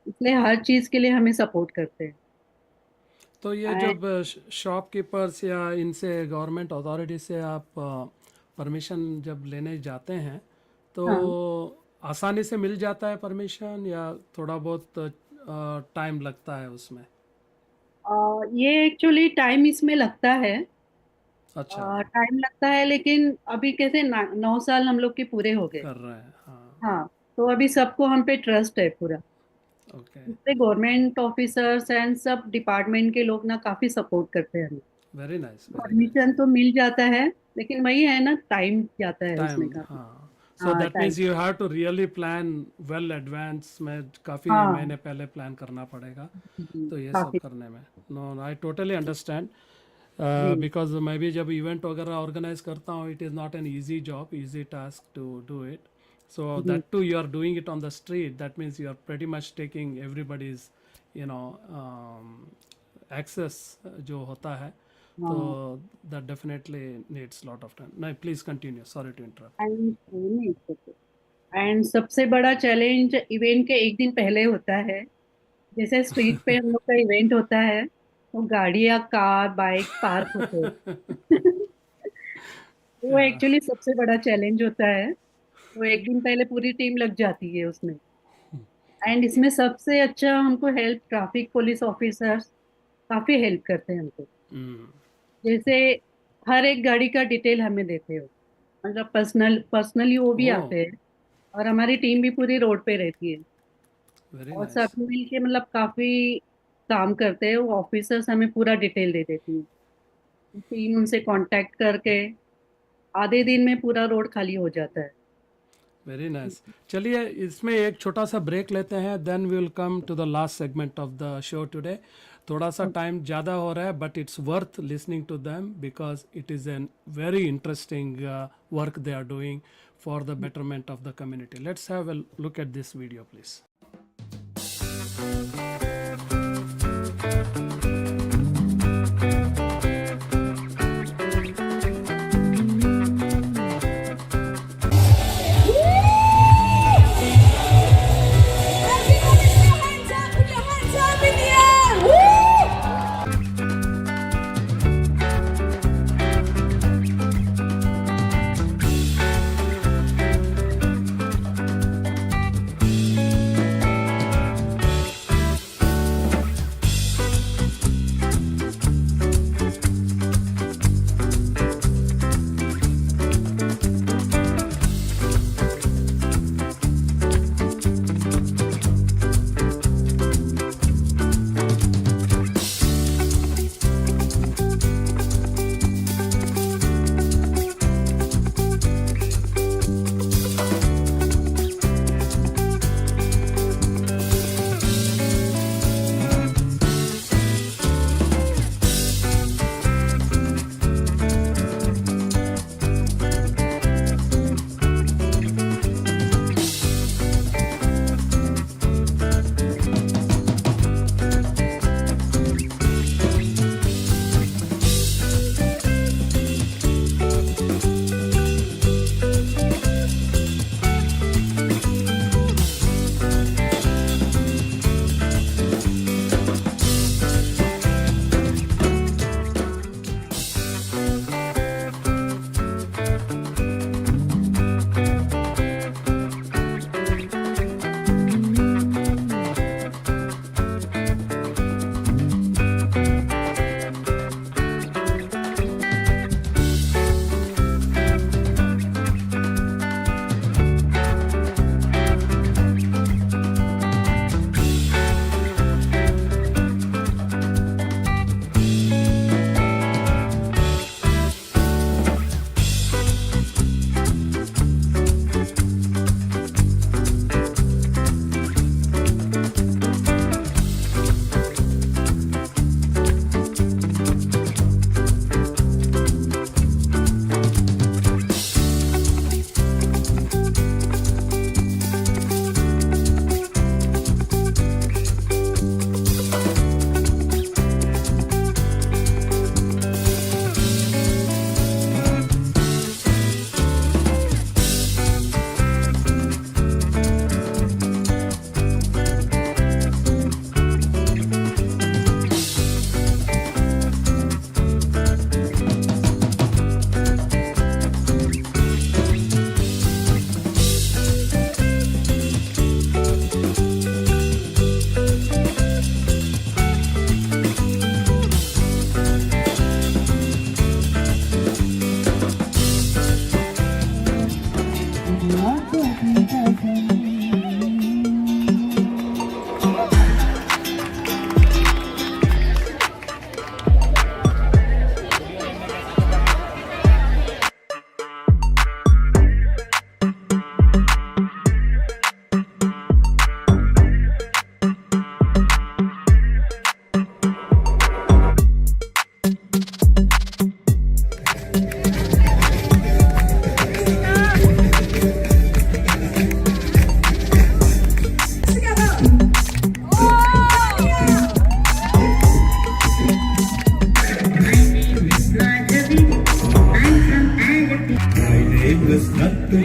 इसलिए हर चीज़ के लिए हमें सपोर्ट करते हैं. तो ये जब शॉपकीपर्स या इनसे गवर्नमेंट अथॉरिटी से आप परमिशन जब लेने जाते हैं, तो आसानी से मिल जाता है परमिशन, या थोड़ा बहुत टाइम लगता है उसमें? ये एक्चुअली टाइम इसमें लगता है. अच्छा टाइम लगता है, लेकिन अभी कैसे 9 साल हम लोग के पूरे हो गए। कर रहे हैं, हाँ। हाँ, तो अभी सबको हम पे ट्रस्ट है पूरा। ओके, इससे गवर्नमेंट ऑफिसर्स एंड सब डिपार्टमेंट के लोग ना काफी सपोर्ट करते हैं हमें। Very nice, very nice. Permission तो मिल जाता है, लेकिन वही है ना, टाइम जाता है उसमें टाइम, काफी। हाँ। सो हाँ, that time. Means you have to really plan well advance में, काफ़ी हाँ। महीने पहले प्लान करना पड़ेगा तो ये सब काफी। करने में। नो, आई टोटली अंडरस्टैंड, जी। बिकॉज मैं भी जब इवेंट वगैरह ऑर्गेनाइज करता हूँ, it is not an easy job, easy task to do it. So जी। That too you are doing it on the street, that means you are pretty much taking everybody's you know access जो होता है, तो हाँ। That definitely needs lot of time. नहीं, please continue, sorry to interrupt. And सबसे बड़ा challenge event के एक दिन पहले होता है। जैसे स्ट्रीट पे हम लोग का इवेंट होता है, तो गाड़ियाँ, कार, बाइक पार्क होते हैं। वो Yeah. एक्चुअली सबसे बड़ा चैलेंज होता है। तो एक दिन पहले पूरी टीम लग जाती है उसमें। एंड इसमें सबसे अच्छा हमको हेल्प ट्रैफिक पुलिस ऑफिसर्स काफी हेल्प करते हैं हमको। जैसे हर एक गाड़ी का डिटेल हमें देते हो, मतलब पर्सनली वो भी Oh, आते हैं, और हमारी टीम भी पूरी रोड पे रहती है। very और सब nice. मिल के मतलब काफी काम करते हैं। वो ऑफिसर्स हमें पूरा डिटेल दे देती है। टीम उनसे कांटेक्ट करके आधे दिन में पूरा रोड खाली हो जाता है। Very nice. चलिए इसमें एक छोटा सा ब्रेक लेते हैं, then we will come to the last segment of the show today. थोड़ा सा टाइम ज़्यादा हो रहा है, but it's worth listening to them because it is an very interesting work they are doing for the betterment of the community. Let's have a look at this video please.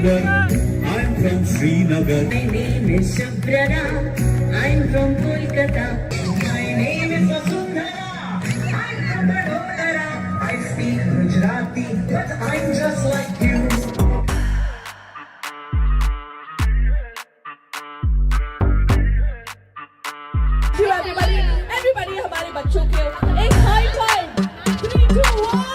sugar. I'm from Srinagar. My name is Subrana. I'm from Kolkata. My name is Vasundhara. I'm from Vadodara. I speak Gujarati, but I'm just like you. Everybody हमारे बच्चों के एक high five 3 2 1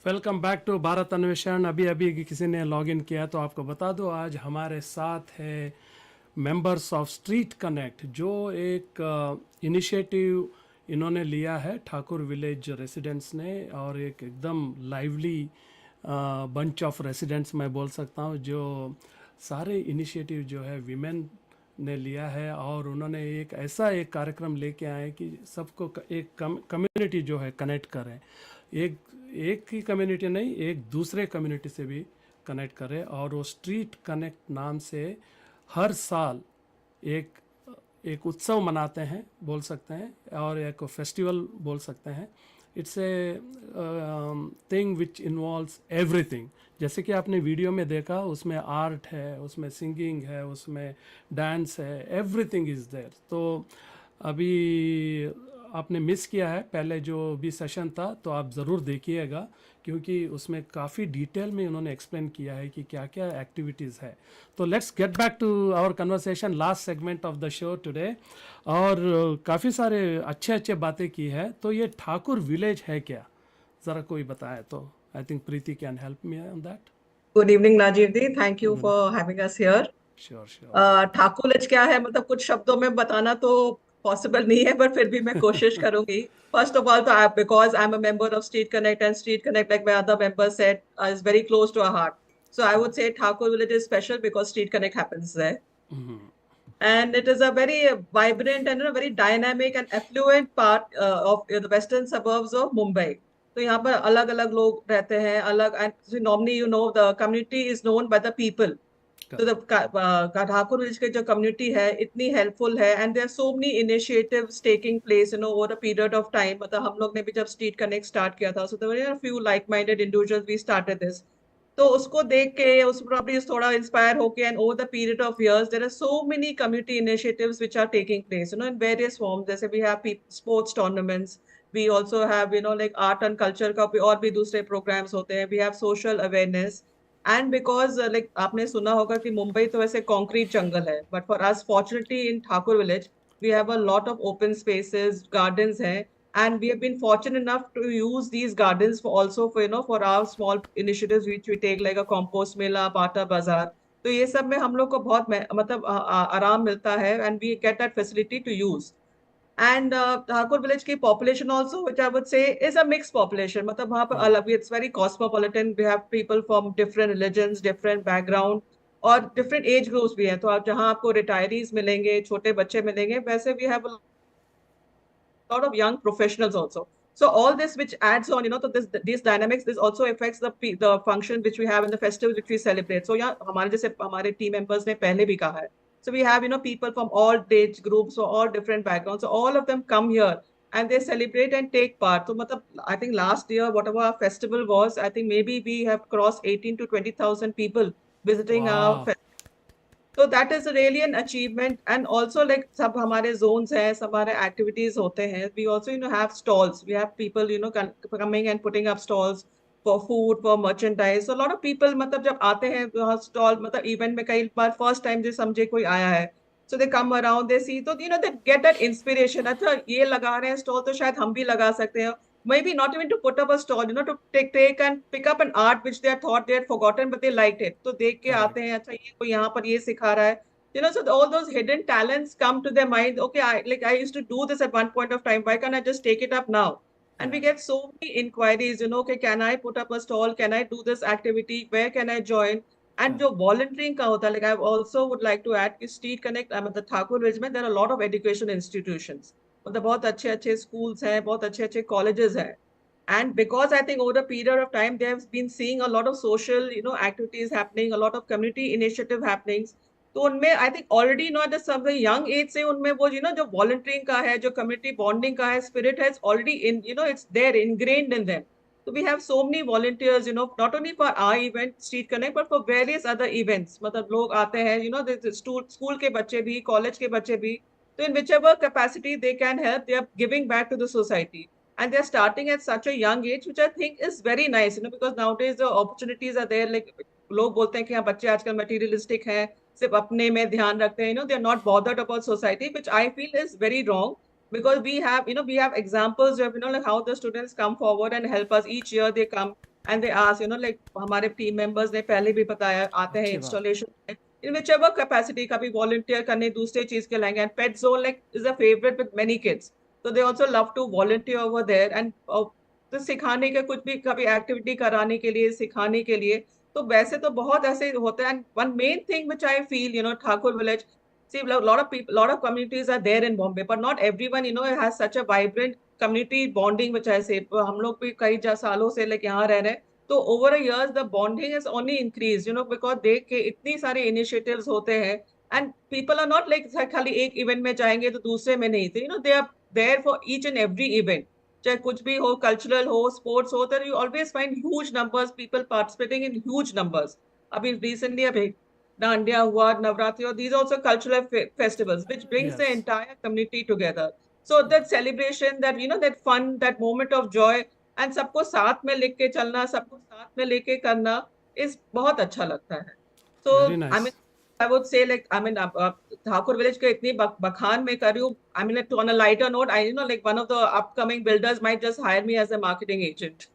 welcome back to Bharat Anveshan. अभी अभी किसी ने log in किया तो आपको बता दो, आज हमारे साथ है मेंबर्स ऑफ स्ट्रीट कनेक्ट, जो एक इनिशिएटिव इन्होंने लिया है ठाकुर विलेज रेसिडेंट्स ने, और एक एकदम लाइवली बंच ऑफ रेसिडेंट्स मैं बोल सकता हूँ, जो सारे इनिशिएटिव जो है विमेन ने लिया है, और उन्होंने एक ऐसा एक कार्यक्रम लेके आए कि सबको एक कम्युनिटी जो है कनेक्ट करें, एक ही कम्युनिटी नहीं, एक दूसरे कम्युनिटी से भी कनेक्ट करें। और वो स्ट्रीट कनेक्ट नाम से हर साल एक उत्सव मनाते हैं बोल सकते हैं, और एक फेस्टिवल बोल सकते हैं। It's a thing which involves everything. जैसे कि आपने वीडियो में देखा, उसमें आर्ट है, उसमें सिंगिंग है, उसमें डांस है, एवरीथिंग इज़ देयर। तो अभी आपने मिस किया है पहले जो भी सेशन था, तो आप ज़रूर देखिएगा, क्योंकि उसमें काफ़ी डिटेल में उन्होंने एक्सप्लेन किया है कि क्या क्या एक्टिविटीज़ है। तो let's get back to our conversation, last segment of the show today. और काफ़ी सारे अच्छे बातें की है। तो ये ठाकुर विलेज है क्या, ज़रा कोई बताए तो। I think Preeti can help me on that. Good evening Rajiv ji, thank you for having us here. Sure. Thakur village क्या है, मतलब कुछ शब्दों में बताना तो पॉसिबल नहीं है, पर फिर भी मैं कोशिश करूंगी। फर्स्ट ऑफ ऑल, तो because I am a member of street connect, and street connect, like my other members said, is very close to our heart. So I would say Thakur village is special because Street Connect happens there. And it is a very vibrant and a very dynamic and affluent part of the western suburbs of Mumbai. तो यहाँ पर अलग अलग लोग रहते हैं, अलग, and normally you know the community is known by the people. तो the Thakur village के जो community है इतनी helpful है, and there are so many initiatives taking place, over a period of time. मतलब हम लोग ने भी जब Street Connect start किया था, so there were a few like-minded individuals, we started this. तो उसको देख के, उस प्रॉपर्टी थोड़ा इंस्पायर होके, and over the period of years there are so many community initiatives which are taking place, in various forms. जैसे we have sports tournaments, we also have like art and culture का और भी दूसरे programmes होते हैं. We have social awareness, and because like आपने सुना होगा कि मुंबई तो वैसे कॉन्क्रीट जंगल है, but for us fortunately in Thakur village we have a lot of open spaces, gardens हैं. And we have been fortunate enough to use these gardens for also for our small initiatives which we take, like a compost mela, Pata Bazaar. तो ये सब में हम लोग को बहुत मतलब आराम मिलता है, and we get that facility to use. And Thakur village की population also, which I would say is a mixed population. मतलब वहाँ पर अलग, it's very cosmopolitan. We have people from different religions, different background, और different age groups भी हैं. तो आप जहाँ आपको retirees मिलेंगे, छोटे बच्चे मिलेंगे, वैसे we have a lot of young professionals also. So all this which adds on, to these dynamics, this also affects the function which we have in the festivals which we celebrate. So yeah, हमारे जैसे हमारे team members ने पहले भी कहा है. So we have people from all age groups, so all different backgrounds. So all of them come here and they celebrate and take part. So मतलब I think last year whatever our festival was, I think maybe we have crossed 18 to 20,000 people visiting our festival. तो So that is really an achievement. And also like सब हमारे zones हैं, सब हमारे activities होते हैं. We also have stalls. We have people coming and putting up stalls for food, for merchandise. So a lot of people मतलब जब आते हैं वहाँ stall मतलब event में कई बार first time जे समझे कोई आया है. So they come around, they see, तो they get that inspiration. अच्छा ये लगा रहे हैं stall तो शायद हम भी लगा सकते हैं. Maybe not even to put up a stall, to take and pick up an art which they had thought they had forgotten, but they liked it. तो देख के आते हैं, अच्छा ये कोई यहाँ पर ये सिखा रहा है. So all those hidden talents come to their mind. Okay, I used to do this at one point of time. Why can't I just take it up now? And we get so many inquiries, okay, can I put up a stall? Can I do this activity? Where can I join? And जो volunteering का होता है, like I also would like to add कि StreetKonnect, I'm at the Thakur Village में, there are a lot of education institutions. मतलब बहुत अच्छे अच्छे schools हैं, बहुत अच्छे अच्छे colleges हैं. And because I think over a period of time, they have been seeing a lot of social, activities happening, a lot of community initiative happenings. तो उनमें I think already not just some young age से उनमें वो जो volunteering का है, जो community bonding का है, spirit has already in, it's there ingrained in them. So we have so many volunteers, not only for our event StreetKonnect, but for various other events. मतलब लोग आते हैं, school के बच्चे भी, college के बच्चे भी. So in whichever capacity they can help, they are giving back to the society. And they're starting at such a young age, which I think is very nice, because nowadays the opportunities are there. Like लोग बोलते हैं कि हाँ बच्चे आजकल materialistic हैं, सिर्फ अपने में ध्यान रखते हैं, they're not bothered about society, which I feel is very wrong. Because we have examples of, like how the students come forward and help us. Each year they come and they ask, like हमारे team members ने पहले भी बताया, आते हैं installation in whichever capacity, कभी volunteer करने दूसरे चीज के लाएंगे. And pet zone like is a favorite with many kids. So they also love to volunteer over there. And तो सिखाने के कुछ भी कभी activity कराने के लिए, सिखाने के लिए, तो वैसे तो बहुत ऐसे होते हैं. And one main thing which I feel, Thakur Village, see, a lot of people, a lot of communities are there in Bombay, but not everyone, has such a vibrant community bonding, which I say. हम लोग भी कई सालों से like यहाँ रह रहे हैं, तो over the years the bonding has only increased, because देख के इतनी सारे initiatives होते हैं, and people are not like खाली एक event में जाएंगे तो दूसरे में नहीं थे. They are there for each and every event. चाहे कुछ भी हो, cultural हो, sports हो, then you always find huge numbers, people participating in huge numbers. अभी recently अभी Dandiya हुआ, Navratri, these are also cultural festivals, which brings the entire community together. So that celebration, that that fun, that moment of joy, and सबको साथ में लेके चलना, सबको साथ में लेके करना is बहुत अच्छा लगता है. So Very nice. I mean, I would say like Thakur Village के इतनी बखान में कर रही हूँ. I mean, on a lighter note, I like one of the upcoming builders might just hire me as a marketing agent.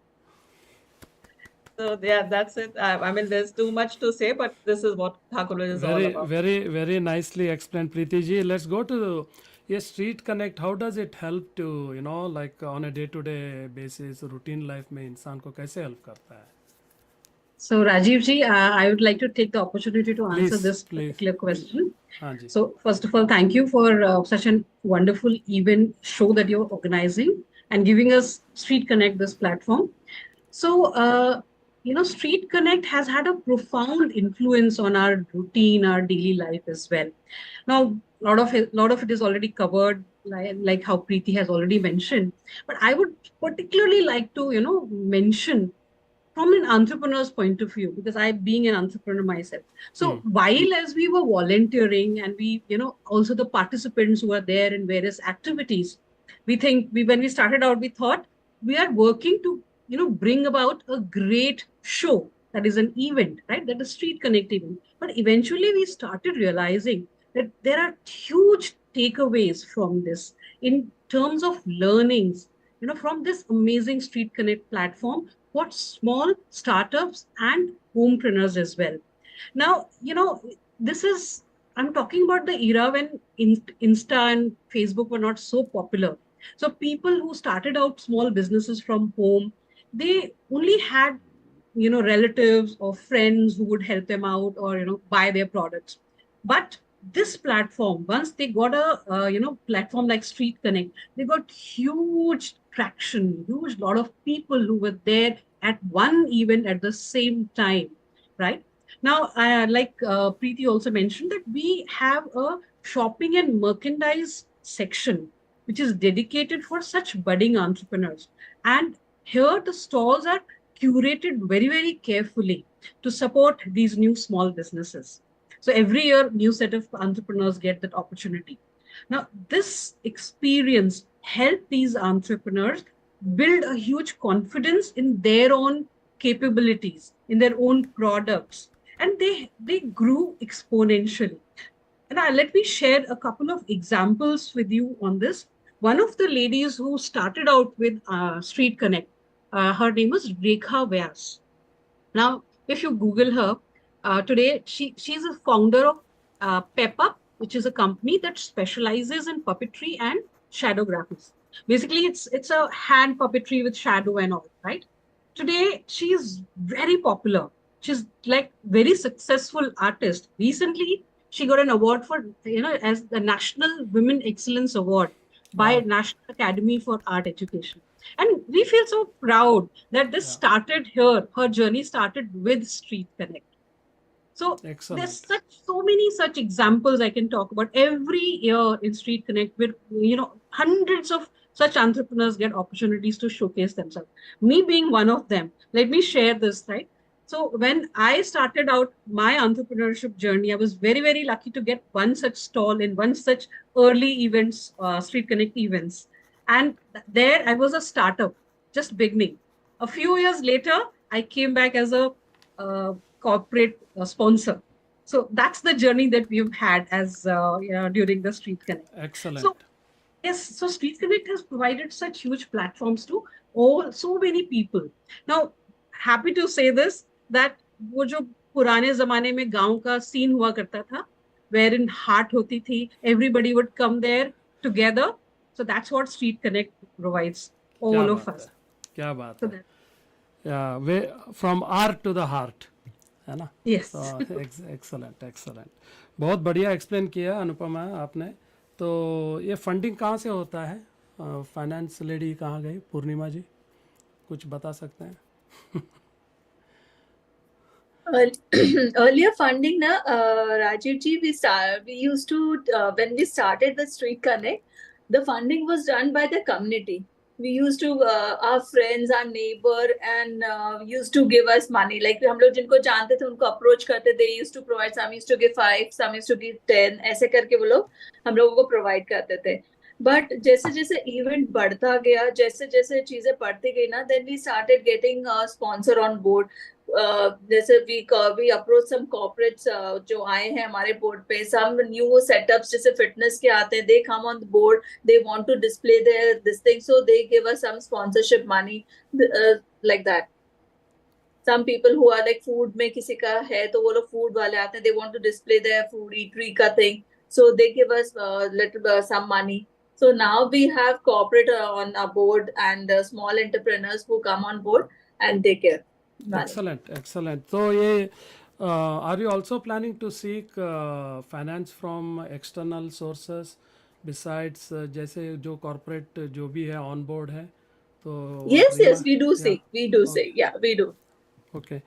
So yeah, that's it. I mean, there's too much to say, but this is what Thakur Village is all about. Very nicely explained, Preeti ji. Let's go to StreetKonnect. How does it help to like on a day-to-day basis, routine life में इंसान को कैसे help करता है? So Rajiv ji, I would like to take the opportunity to answer this particular question. So first of all, thank you for such a wonderful event show that you're organizing and giving us StreetKonnect this platform. So StreetKonnect has had a profound influence on our routine, our daily life as well. Now, a lot of it is already covered, like how Preeti has already mentioned. But I would particularly like to, mention from an entrepreneur's point of view, because I being an entrepreneur myself. So while as we were volunteering and we, also the participants who are there in various activities, when we started out, we thought we are working to bring about a great show that is an event, right? That is StreetKonnect event. But eventually we started realizing that there are huge takeaways from this in terms of learnings, from this amazing StreetKonnect platform for small startups and homepreneurs as well. Now, I'm talking about the era when Insta and Facebook were not so popular. So people who started out small businesses from home, they only had, relatives or friends who would help them out or, buy their products. But this platform, once they got a, platform like StreetKonnect, they got huge traction, huge lot of people who were there at one event at the same time, right? Now, like Preeti also mentioned that we have a shopping and merchandise section, which is dedicated for such budding entrepreneurs. And here the stalls are curated very, very carefully to support these new small businesses. So every year, new set of entrepreneurs get that opportunity. Now, this experience helped these entrepreneurs build a huge confidence in their own capabilities, in their own products, and they grew exponentially. And let me share a couple of examples with you on this. One of the ladies who started out with StreetKonnect, her name is Rekha Vyas. Now, if you Google her, today she's a founder of Peppa, which is a company that specializes in puppetry and shadow graphics. Basically, it's a hand puppetry with shadow and all, right? Today, she's very popular. She's like very successful artist. Recently, she got an award for, as the National Women Excellence Award by Wow. National Academy for Art Education. And we feel so proud that this started here. Her journey started with StreetKonnect. So Excellent. there's so many such examples I can talk about. Every year in StreetKonnect, with hundreds of such entrepreneurs get opportunities to showcase themselves. Me being one of them, let me share this, right? So when I started out my entrepreneurship journey, I was very, very lucky to get one such stall in one such early events, StreetKonnect events. And there I was a startup, just beginning. A few years later, I came back as a corporate sponsor. So that's the journey that we've had as during the StreetKonnect. Excellent. So yes, so StreetKonnect has provided such huge platforms to so many people. Now, happy to say this, that वो जो पुराने जमाने में गांव का scene हुआ करता था, wherein हाट होती थी, everybody would come there together. So that's what StreetKonnect provides all of us. क्या बात So है. Yeah, from art to the heart, है ना? Yes. So, excellent. बहुत बढ़िया एक्सप्लेन किया अनुपमा आपने. तो ये फंडिंग कहाँ से होता है? फाइनेंस लेडी कहाँ गई? पूर्णिमा जी कुछ बता सकते हैं? Earlier funding, na, Rajiv ji, we used to, when we started with StreetKonnect, the funding was done by the community. We used to, our friends, our neighbor, and used to give us money. Like हम लोग जिनको जानते थे उनको approach करते, they used to provide. Some used to give 5, some used to give 10. ऐसे करके वो लोग हम लोगों को provide करते थे. But जैसे जैसे event बढ़ता गया, जैसे जैसे चीजें बढ़ती गई ना, then we started getting a sponsor on board. जैसे we approach some corporates जो आए हैं हमारे board पे, some new setups जैसे fitness के आते हैं, they come on the board, they want to display this thing, so they give us some sponsorship money, like that. Some people who are like food में किसी का है तो वो लोग food वाले आते हैं, they want to display their food eatery का thing, so they give us little some money. So now we have corporate on our board and small entrepreneurs who come on board and take care. Excellent. So ये are you also planning to seek finance from external sources besides जैसे जो corporate जो भी है on board है तो Yes, we do seek, we do. Okay.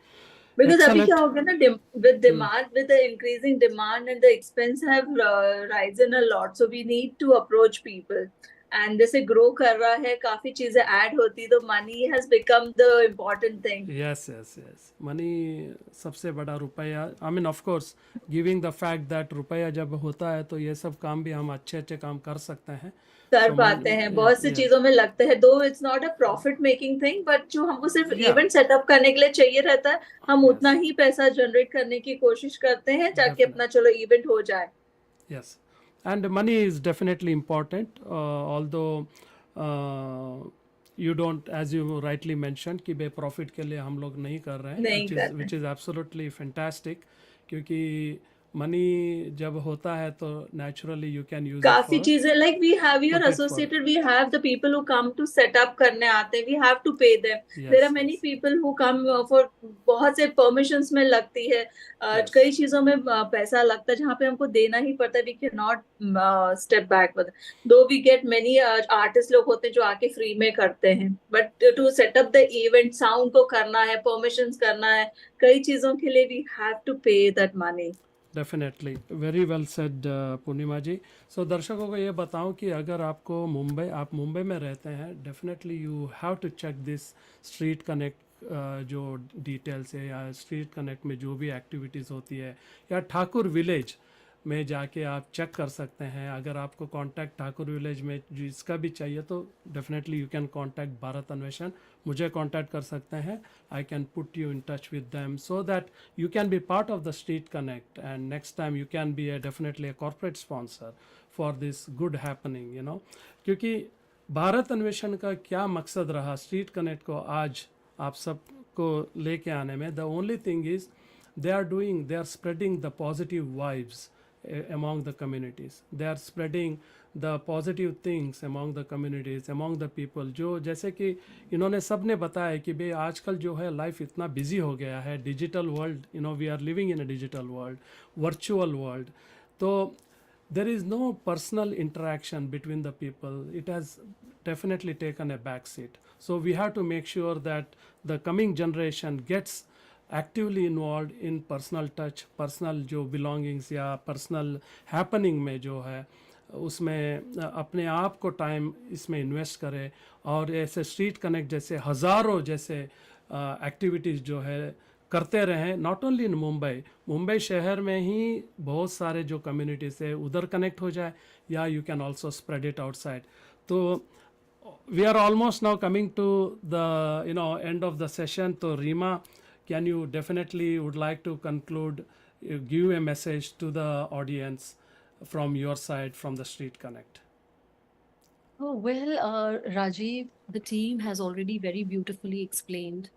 Because अभी क्या हो गया ना, with demand, with the increasing demand and the expense have risen a lot, so we need to approach people. And जैसे grow कर रहा है, काफी चीजें add होती, तो money has become the important thing. Yes. Money सबसे बड़ा रुपया. I mean, of course, giving the fact that रुपया जब होता है तो ये सब काम भी हम अच्छे काम कर सकते हैं. कर पाते हैं, बहुत सी चीजों में लगते हैं, though it's not a profit making thing, but जो हमको सिर्फ event setup करने के लिए चाहिए रहता है, हम उतना ही पैसा generate करने की कोशिश करते हैं ताकि अपना चलो event हो जाए. Yes. And money is definitely important, although you don't, as you rightly mentioned, कि बे profit के लिए हम लोग नहीं कर रहे हैं, which is absolutely fantastic, क्योंकि money जब होता है तो naturally you can use काफी it for चीजें, like we have here associated, we have the people who come to set up करने आते हैं, we have to pay them. There are many people who come for बहुत से permissions में लगती है, कई चीजों में पैसा लगता है जहाँ पे हमको देना ही पड़ता है, we cannot step back with it. Though we get many artists लोग होते हैं जो आके free में करते हैं, but to set up the event, sound को करना है, permissions करना है, कई चीजों के लिए we have to pay that money. Definitely very well said Purnima ji. So दर्शकों को ये बताऊं कि अगर आपको आप मुंबई में रहते हैं, definitely you have to check this street connect जो डिटेल्स है, या स्ट्रीट कनेक्ट में जो भी एक्टिविटीज़ होती है, या ठाकुर विलेज में जाके आप चेक कर सकते हैं. अगर आपको कांटेक्ट ठाकुर विलेज में जिसका भी चाहिए तो definitely you can contact Bharat अन्वेषण. मुझे कांटेक्ट कर सकते हैं. I can put you in touch with them so that you can be part of the street connect, and next time you can be definitely a corporate sponsor for this good happening, you know. क्योंकि भारत अन्वेषण का क्या मकसद रहा street connect को आज आप सबको लेके आने में? The only thing is they are spreading the positive vibes among the communities. They are spreading the positive things among the communities, among the people. जो जैसे कि इन्होंने सब ने बताया कि भाई आजकल जो है लाइफ इतना बिजी हो गया है, digital world, you know, we are living in a digital world, virtual world. तो there is no personal interaction between the people. It has definitely taken a back seat. So we have to make sure that the coming generation gets actively involved in personal touch, personal जो belongings या personal happening में जो है उसमें अपने आप को time इसमें इन्वेस्ट करे. और ऐसे स्ट्रीट कनेक्ट जैसे हज़ारों जैसे एक्टिविटीज़ जो है करते रहें. नॉट ओनली इन मुंबई शहर में ही बहुत सारे जो कम्युनिटीज़ है उधर कनेक्ट हो जाए, या you can also spread it outside. तो we are almost now coming to the end of the session. तो Reema, can you definitely would like to conclude, give a message to the audience from your side, from the Street Connect? Oh, well, Rajiv, the team has already very beautifully explained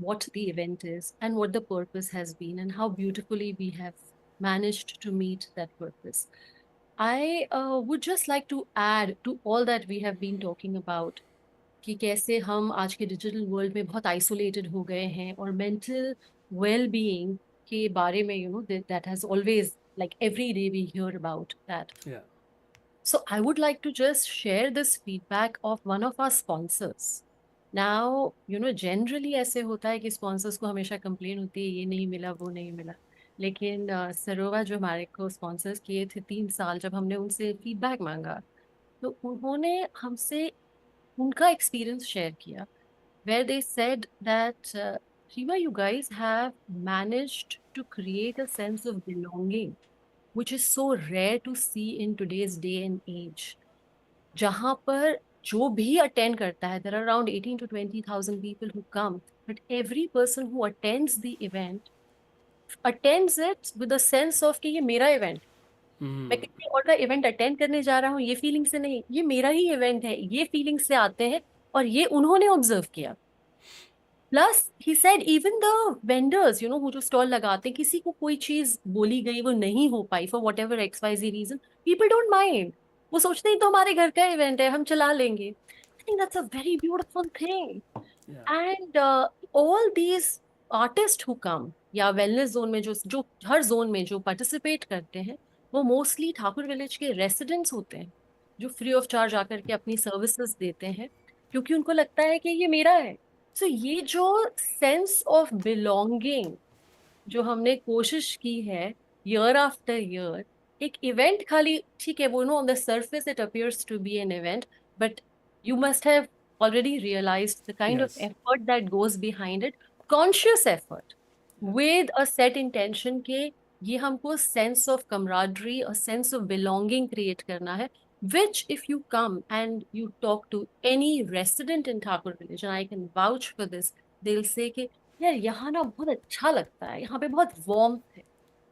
what the event is and what the purpose has been and how beautifully we have managed to meet that purpose. I would just like to add to all that we have been talking about कि कैसे हम आज के digital world में बहुत isolated हो गए हैं और मेंटल वेल बीइंग के बारे में that has always like every day we hear about that. So I would like to just share this feedback of one of our sponsors. Now, generally ऐसे होता है कि sponsors को हमेशा complain होती है, ये नहीं मिला, वो नहीं मिला. लेकिन सरोवा जो हमारे को sponsors किए थे 3 साल, जब हमने उनसे feedback मांगा तो उन्होंने हमसे उनका एक्सपीरियंस शेयर किया, where they said that Shiva, you guys have managed to create a sense of belonging which is so rare to see in today's day and age. जहाँ पर जो भी attend करता है, there are around 18 to 20,000 people who come, but every person who attends the event attends it with a sense of कि ये मेरा event, मैं किसी और का इवेंट अटेंड करने जा रहा हूँ ये फीलिंग से नहीं, ये मेरा ही इवेंट है, ये फीलिंग से आते हैं और ये उन्होंने ऑब्जर्व किया. Plus he said even the vendors वो जो स्टॉल लगाते हैं, किसी को कोई चीज बोली गई वो नहीं हो पाई for whatever XYZ reason, people don't mind. वो सोचते हैं तो हमारे घर का इवेंट है, हम चला लेंगे. I think that's a very beautiful thing. And all these artist who come या वेलनेस जोन में जो हर जोन में जो पार्टिसिपेट करते हैं वो मोस्टली ठाकुर विलेज के रेसिडेंट्स होते हैं जो फ्री ऑफ चार्ज आकर के अपनी सर्विसेज देते हैं क्योंकि उनको लगता है कि ये मेरा है. सो ये जो सेंस ऑफ बिलोंगिंग जो हमने कोशिश की है ईयर आफ्टर ईयर, एक इवेंट खाली ठीक है वो on the surface it appears to be an event, but you must have already realized the kind of effort that goes behind it, conscious effort with a set intention के ये हमको sense of camaraderie, a sense of belonging create करना है, which if you come and you talk to any resident in Thakur village, and I can vouch for this, they'll say कि यार यहाँ ना बहुत अच्छा लगता है, यहाँ पे बहुत warmth है.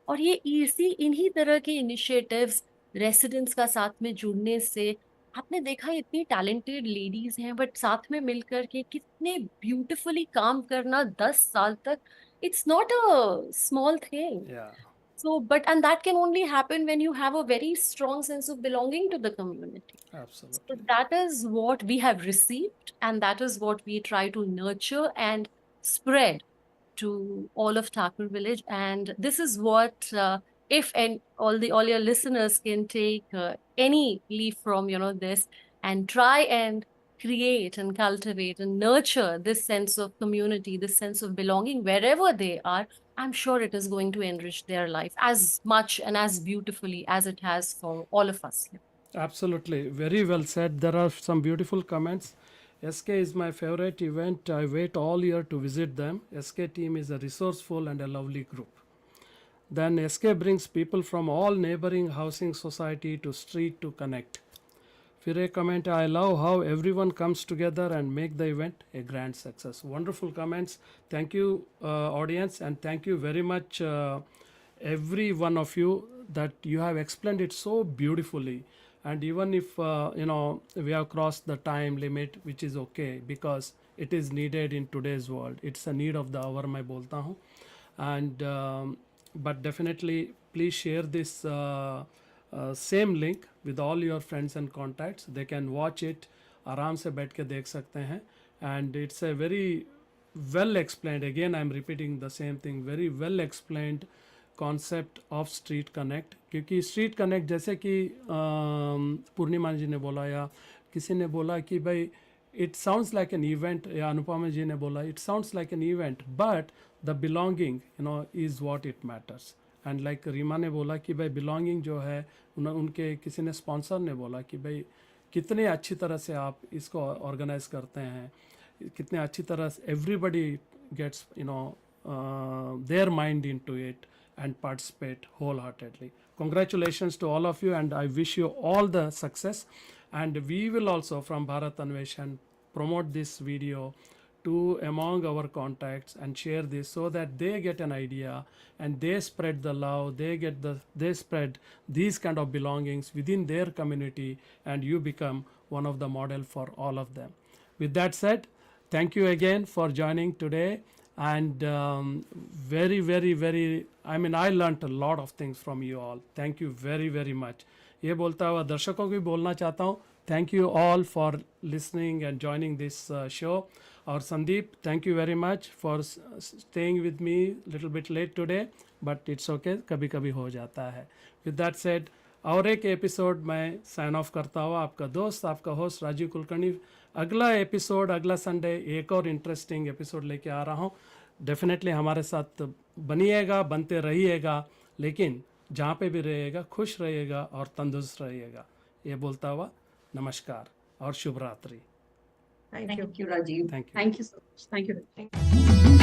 और ये इसी इन्हीं तरह के इनिशिएटिव्स रेसिडेंट्स का साथ में जुड़ने से आपने देखा इतनी टैलेंटेड लेडीज हैं बट साथ में मिलकर के कितने ब्यूटिफुली काम करना 10 साल तक, it's not a small thing. So, and that can only happen when you have a very strong sense of belonging to the community. Absolutely. So that is what we have received, and that is what we try to nurture and spread to all of Thakur village. And this is what, if and all your listeners can take any leaf from this and try and create and cultivate and nurture this sense of community, this sense of belonging wherever they are, I'm sure it is going to enrich their life as much and as beautifully as it has for all of us here. Absolutely, very well said. There are some beautiful comments. SK is my favorite event. I wait all year to visit them. SK team is a resourceful and a lovely group. Then SK brings people from all neighboring housing society to street to connect. फिर एक comment, I love how everyone comes together and make the event a grand success. Wonderful comments. Thank you, audience, and thank you very much, every one of you, that you have explained it so beautifully. And even if we have crossed the time limit, which is okay, because it is needed in today's world. It's a need of the hour, मैं बोलता हूँ. And but definitely please share this same link with all your friends and contacts. They can watch it, आराम से बैठ के देख सकते हैं. And it's a very well explained, again I'm repeating the same thing, very well explained concept of street connect. क्योंकि street connect जैसे कि पूर्णिमा जी ने बोला या किसी ने बोला कि भाई it sounds like an event, या अनुपमा जी ने बोला it sounds like an event, but the belonging is what it matters. And like Reema ने बोला कि भाई बिलोंगिंग जो है, उनके किसी ने स्पॉन्सर ने बोला कि भाई कितने अच्छी तरह से आप इसको ऑर्गेनाइज करते हैं, कितने अच्छी तरह से everybody gets their mind into it and participate wholeheartedly. Congratulations to all of you, and I wish you all the success. And we will also from Bharat Anveshan promote this video to among our contacts and share this so that they get an idea and they spread the love, they spread these kind of belongings within their community, and you become one of the model for all of them. With that said, thank you again for joining today, and very very very, I mean, I learnt a lot of things from you all. Thank you very very much. ये बोलता हुआ दर्शकों को भी बोलना चाहता हूँ, thank you all for listening and joining this show. और Sandeep, thank you very much for staying with me little bit late today, but it's okay, कभी कभी हो जाता है. With that said, और एक एपिसोड मैं साइन ऑफ करता हुआ आपका दोस्त, आपका होस्ट राजीव कुलकर्णी. अगला एपिसोड अगला संडे एक और इंटरेस्टिंग एपिसोड लेके आ रहा हूँ. डेफिनेटली हमारे साथ बनिएगा, बनते रहिएगा, लेकिन जहाँ पे भी रहिएगा खुश रहिएगा और तंदुरुस्त रहिएगा. ये बोलता हुआ नमस्कार और शुभ रात्रि. Thank you, Rajiv. Thank you. Thank you so much. Thank you.